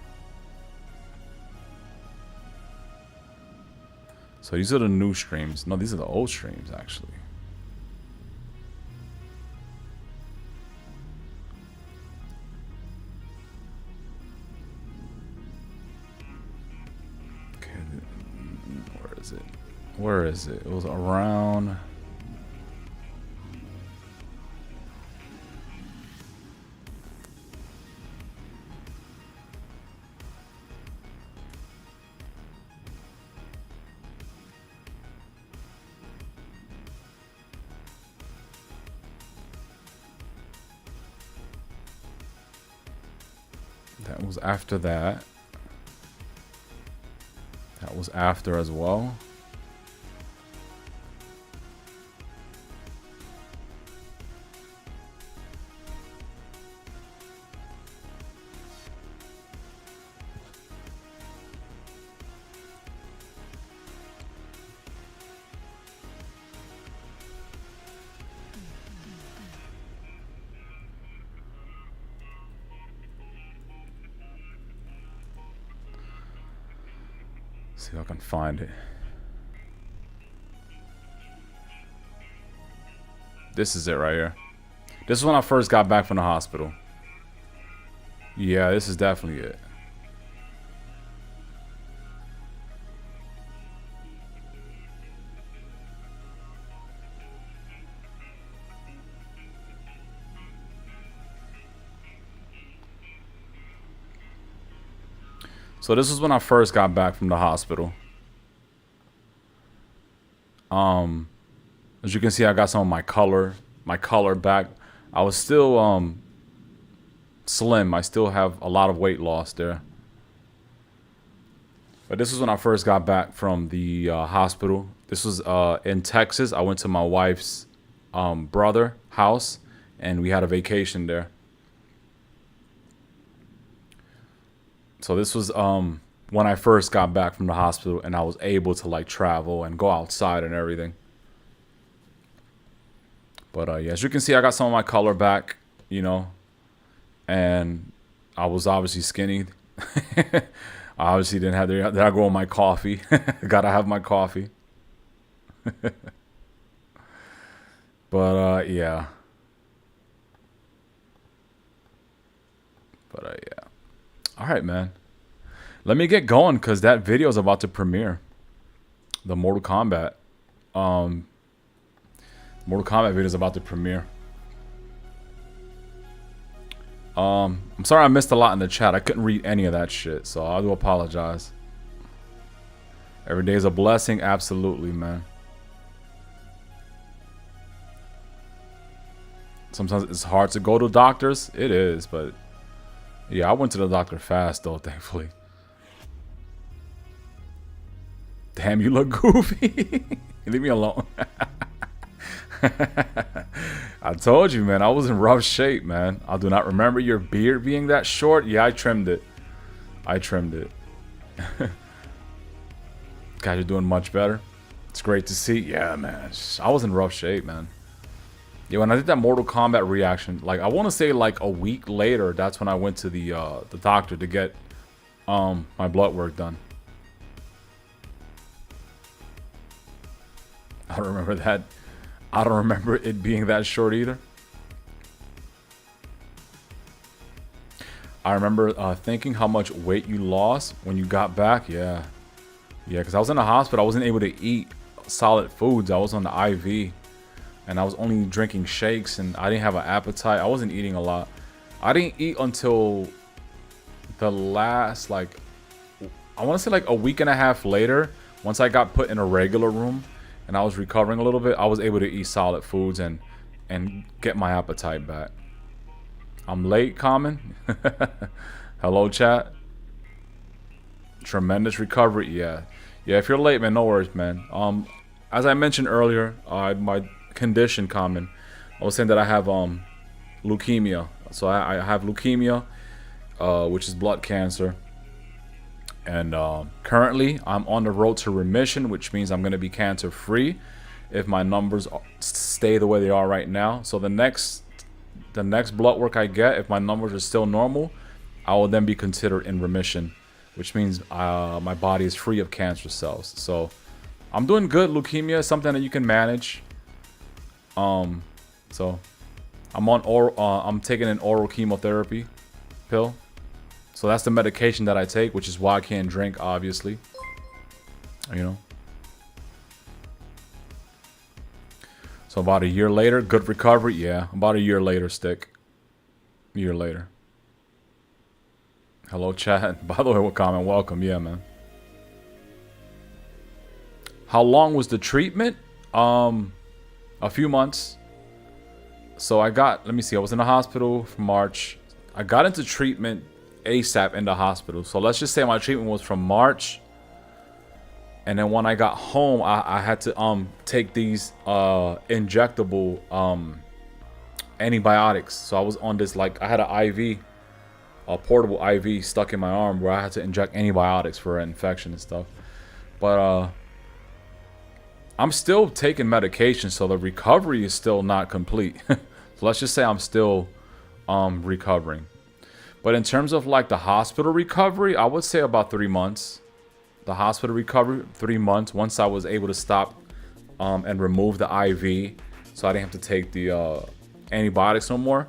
So these are the new streams. No, these are the old streams, actually. Okay, where is it? Where is it? It was around... That was after that. That was after as well. See if I can find it. This is it right here. This is when I first got back from the hospital. Yeah, this is definitely it. So this is when I first got back from the hospital. As you can see, I got some of my color back. I was still slim. I still have a lot of weight loss there. But this is when I first got back from the hospital. This was in Texas. I went to my wife's brother house, and we had a vacation there. So this was when I first got back from the hospital, and I was able to like travel and go outside and everything. But yeah, as you can see, I got some of my color back, you know, and I was obviously skinny. I obviously didn't have there I go on my coffee. Gotta have my coffee. But yeah. But yeah. All right, man. Let me get going because that video is about to premiere. The Mortal Kombat. Mortal Kombat video is about to premiere. I'm sorry I missed a lot in the chat. I couldn't read any of that shit, so I do apologize. Every day is a blessing, absolutely, man. Sometimes it's hard to go to doctors. It is, but yeah, I went to the doctor fast though, thankfully. Damn, you look goofy. Leave me alone. I told you, man, I was in rough shape, man. I do not remember your beard being that short. Yeah, I trimmed it. I trimmed it. Guys, you're doing much better. It's great to see. Yeah, man. I was in rough shape, man. Yeah, when I did that Mortal Kombat reaction, like I want to say like a week later, that's when I went to the doctor to get my blood work done. I don't remember that. I don't remember it being that short either. I remember thinking how much weight you lost when you got back. Yeah. Yeah, because I was in the hospital. I wasn't able to eat solid foods. I was on the IV. And I was only drinking shakes. And I didn't have an appetite. I wasn't eating a lot. I didn't eat until the last, like, I want to say like a week and a half later. Once I got put in a regular room. And I was recovering a little bit, I was able to eat solid foods and get my appetite back. I'm late, Common. Hello, chat. Tremendous recovery, yeah. Yeah, if you're late, man, no worries, man. As I mentioned earlier, my condition, Common, I was saying that I have leukemia. So I have leukemia, which is blood cancer. And currently, I'm on the road to remission, which means I'm going to be cancer-free if my numbers stay the way they are right now. So the next blood work I get, if my numbers are still normal, I will then be considered in remission, which means my body is free of cancer cells. So I'm doing good. Leukemia is something that you can manage. So I'm on oral. I'm taking an oral chemotherapy pill. So that's the medication that I take, which is why I can't drink, obviously. You know. So about a year later, good recovery. Yeah, about a year later, stick. A year later. Hello, chat. By the way, what comment? Welcome. Yeah, man. How long was the treatment? A few months. So I got, let me see, I was in the hospital from March. I got into treatment ASAP in the hospital. So let's just say my treatment was from March. And then when I got home, I had to take these injectable antibiotics. So I was on this, like, I had an IV, a portable IV stuck in my arm where I had to inject antibiotics for an infection and stuff. But I'm still taking medication, so the recovery is still not complete. So let's just say I'm still recovering. But in terms of like the hospital recovery, I would say about 3 months. The hospital recovery, 3 months. Once I was able to stop and remove the IV, so I didn't have to take the antibiotics no more.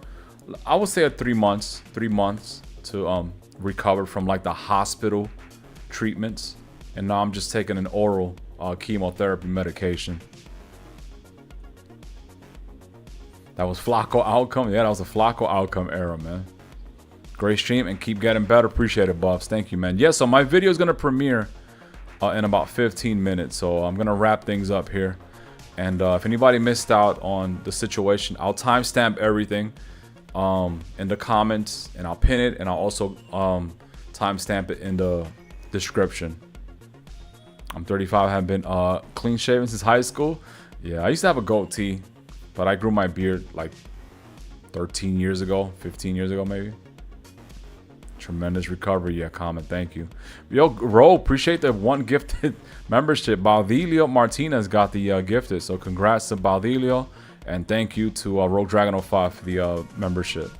I would say 3 months. 3 months to recover from like the hospital treatments. And now I'm just taking an oral chemotherapy medication. That was Flacco outcome. Yeah, that was a Flacco outcome era, man. Great stream and keep getting better. Appreciate it, Buffs. Thank you, man. Yeah, so my video is gonna premiere in about 15 minutes. So I'm gonna wrap things up here. And if anybody missed out on the situation, I'll timestamp everything in the comments, and I'll pin it, and I'll also timestamp it in the description. I'm 35, have been clean shaven since high school. Yeah, I used to have a goatee, but I grew my beard like 13 years ago, 15 years ago maybe. Tremendous recovery. Yeah, comment. Thank you. Yo, Ro, appreciate the one gifted membership. Baldilio Martinez got the gifted. So congrats to Baldilio. And thank you to Rogue Dragon 05 for the membership.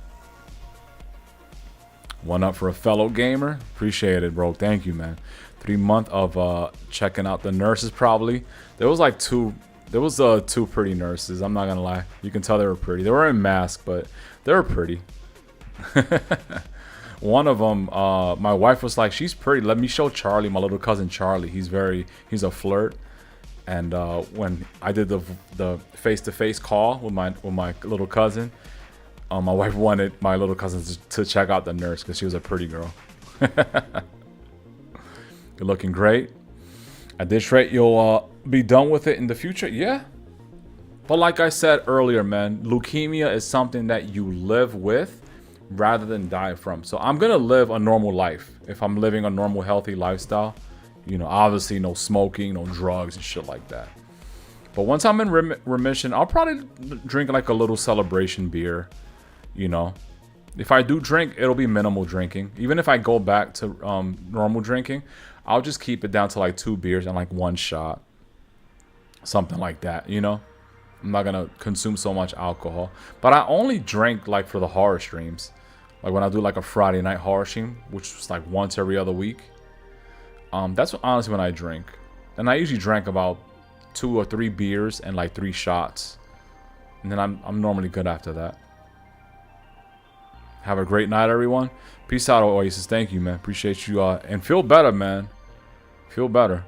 One up for a fellow gamer. Appreciate it, bro. Thank you, man. 3 months of checking out the nurses probably. There was like two pretty nurses. I'm not gonna lie. You can tell they were pretty. They were in masks, but they were pretty. One of them, my wife was like, she's pretty. Let me show Charlie, my little cousin Charlie. He's a flirt. And when I did the face-to-face call with my little cousin, my wife wanted my little cousin to check out the nurse because she was a pretty girl. You're looking great. At this rate, you'll be done with it in the future. Yeah. But like I said earlier, man, leukemia is something that you live with rather than die from. So I'm going to live a normal life. If I'm living a normal, healthy lifestyle, you know, obviously no smoking, no drugs and shit like that. But once I'm in remission, I'll probably drink like a little celebration beer, you know. If I do drink, it'll be minimal drinking. Even if I go back to normal drinking, I'll just keep it down to like 2 beers and like 1 shot. Something like that, you know. I'm not going to consume so much alcohol. But I only drink like for the horror streams. Like when I do like a Friday night horror stream, which was like once every other week. That's honestly when I drink. And I usually drank about 2 or 3 beers and like 3 shots. And then I'm normally good after that. Have a great night, everyone. Peace out, Oasis. Thank you, man. Appreciate you. And feel better, man. Feel better.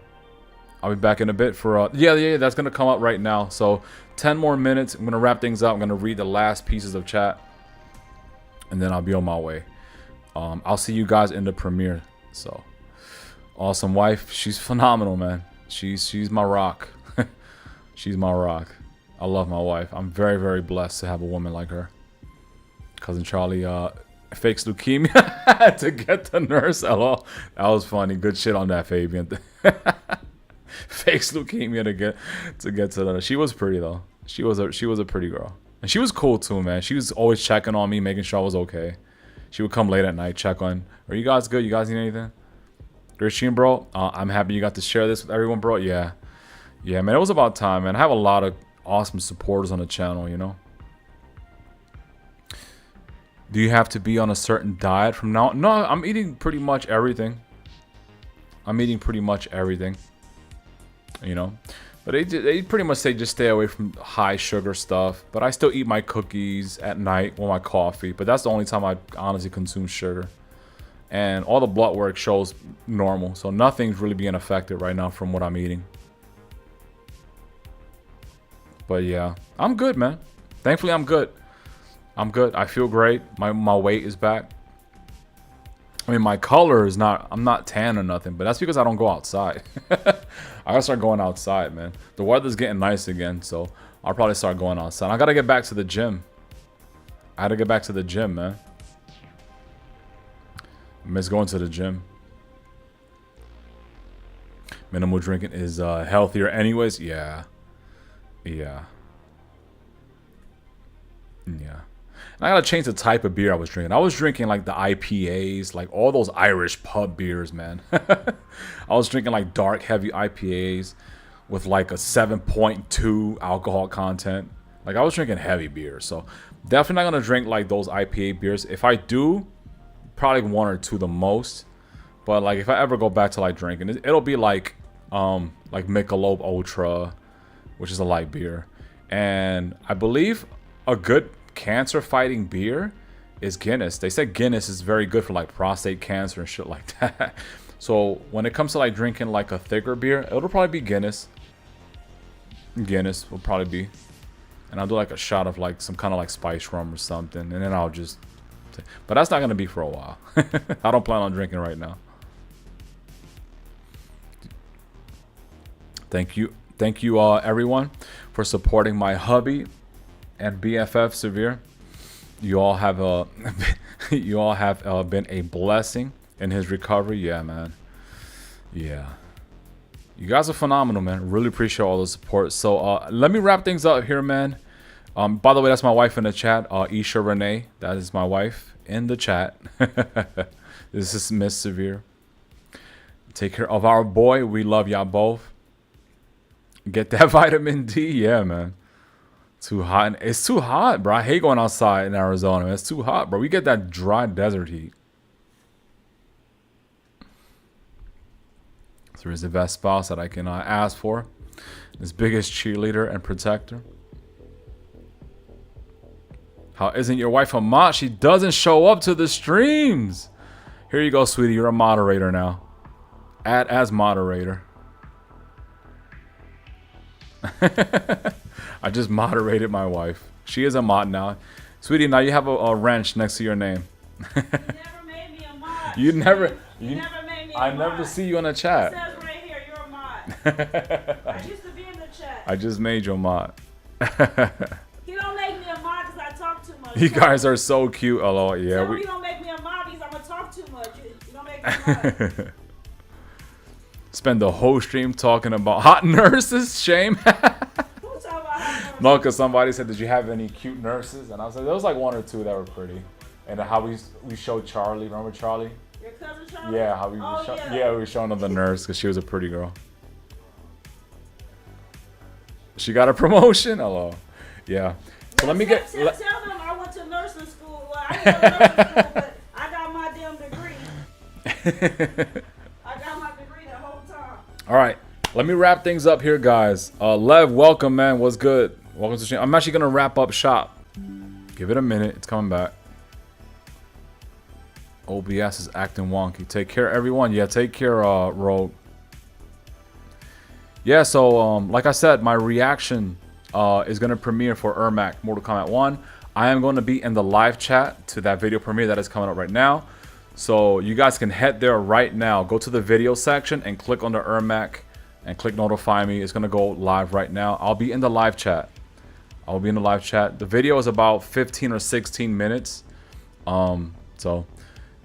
I'll be back in a bit for... Yeah, that's going to come out right now. So 10 more minutes. I'm going to wrap things up. I'm going to read the last pieces of chat. And then I'll be on my way. I'll see you guys in the premiere. So, awesome wife. She's phenomenal, man. She's my rock. She's my rock. I love my wife. I'm very, very blessed to have a woman like her. Cousin Charlie fakes leukemia to get the nurse. Hello. That was funny. Good shit on that, Fabian. Fakes leukemia to get to the nurse. She was pretty though. She was a pretty girl. And she was cool too, man. She was always checking on me, making sure I was okay. She would come late at night, check on, are you guys good? You guys need anything? Great stream, bro. I'm happy you got to share this with everyone, bro. Yeah, man. It was about time, man. I have a lot of awesome supporters on the channel, you know. Do you have to be on a certain diet from now? No, I'm eating pretty much everything. you know. But they pretty much say just stay away from high sugar stuff. But I still eat my cookies at night with my coffee. But that's the only time I honestly consume sugar. And all the blood work shows normal. So nothing's really being affected right now from what I'm eating. But yeah, I'm good, man. Thankfully, I'm good. I'm good. I feel great. My weight is back. I mean, my color is not, I'm not tan or nothing, but that's because I don't go outside. I gotta start going outside, man. The weather's getting nice again, so I'll probably start going outside. I gotta get back to the gym. I had to get back to the gym, man. I miss going to the gym. Minimal drinking is healthier anyways. Yeah. Yeah. Yeah. And I gotta change the type of beer I was drinking. I was drinking like the IPAs, like all those Irish pub beers, man. I was drinking like dark, heavy IPAs with like a 7.2 alcohol content. Like I was drinking heavy beers. So definitely not gonna drink like those IPA beers. If I do, probably one or two the most. But like if I ever go back to like drinking, it'll be like Michelob Ultra, which is a light beer. And I believe a good cancer fighting beer is Guinness. They said Guinness is very good for like prostate cancer and shit like that. So when it comes to like drinking like a thicker beer, it'll probably be Guinness. Guinness will probably be. And I'll do like a shot of like some kind of like spice rum or something. And then I'll just... But that's not going to be for a while. I don't plan on drinking right now. Thank you. Thank you everyone for supporting my hubby and BFF Severe. You all have been a blessing in his recovery. Yeah, man. Yeah. You guys are phenomenal, man. Really appreciate all the support. So let me wrap things up here, man. By the way, that's my wife in the chat, Isha Renee. That is my wife in the chat. This is Miss Severe. Take care of our boy. We love y'all both. Get that vitamin D. Yeah, man. Too hot. It's too hot, bro. I hate going outside in Arizona, man. It's too hot, bro. We get that dry desert heat. So he's the best spouse that I can ask for. His biggest cheerleader and protector. How isn't your wife a mod? She doesn't show up to the streams. Here you go, sweetie. You're a moderator now. Add as moderator. I just moderated my wife. She is a mod now. Sweetie, now you have a wrench next to your name. You never made me a mod. You never made me a I mod. never see you in the chat. It says right here, you're a mod. I used to be in the chat. I just made you a mod. He don't make me a mod because I talk too much. You guys are so cute. Hello, yeah. So you don't make me a mod because I'm going to talk too much. You don't make me a mod. Spend the whole stream talking about hot nurses. Shame. Who talking about hot nurses? No, because somebody said, did you have any cute nurses? And I was like, there was like one or two that were pretty. And how we showed Charlie. Remember Charlie? Your cousin Charlie? Yeah, how we we were showing her the nurse because she was a pretty girl. She got a promotion. Hello. Yeah. So let me get. Tell them I went to nursing school. Well, I didn't go to nursing school, but I got my damn degree. I got my degree the whole time. All right. Let me wrap things up here, guys. Lev, welcome, man. What's good? Welcome to the stream. I'm actually going to wrap up shop. Give it a minute. It's coming back. OBS is acting wonky. Take care, everyone. Yeah, take care, Rogue. Yeah, so like I said, my reaction is going to premiere for Ermac Mortal Kombat 1. I am going to be in the live chat to that video premiere that is coming up right now. So you guys can head there right now. Go to the video section and click on the Ermac and click notify me. It's going to go live right now. I'll be in the live chat. I'll be in the live chat. The video is about 15 or 16 minutes. So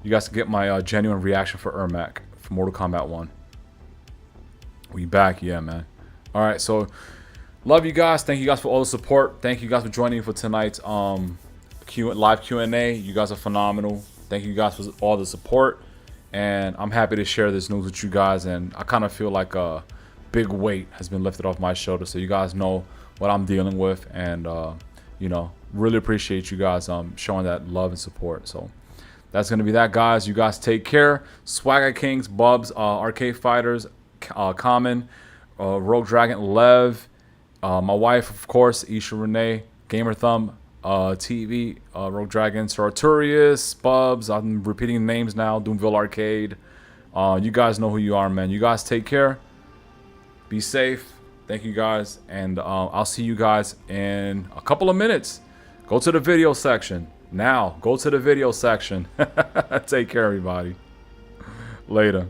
you guys can get my genuine reaction for Ermac for Mortal Kombat 1. We back, yeah, man. All right, so love you guys. Thank you guys for all the support. Thank you guys for joining me for tonight's live Q&A. You guys are phenomenal. Thank you guys for all the support, and I'm happy to share this news with you guys. And I kind of feel like a big weight has been lifted off my shoulder, so you guys know what I'm dealing with, and you know, really appreciate you guys showing that love and support. So that's gonna be that, guys. You guys take care. Swagger Kings, Bubs, Arcade Fighters, Common, Rogue Dragon, Lev, my wife, of course, Isha Renee, Gamer Thumb, TV, Rogue Dragon, Sartorius, Bubs. I'm repeating names now. Doomville Arcade. You guys know who you are, man. You guys take care. Be safe. Thank you guys, and I'll see you guys in a couple of minutes. Go to the video section now. Go to the video section. Take care, everybody. Later.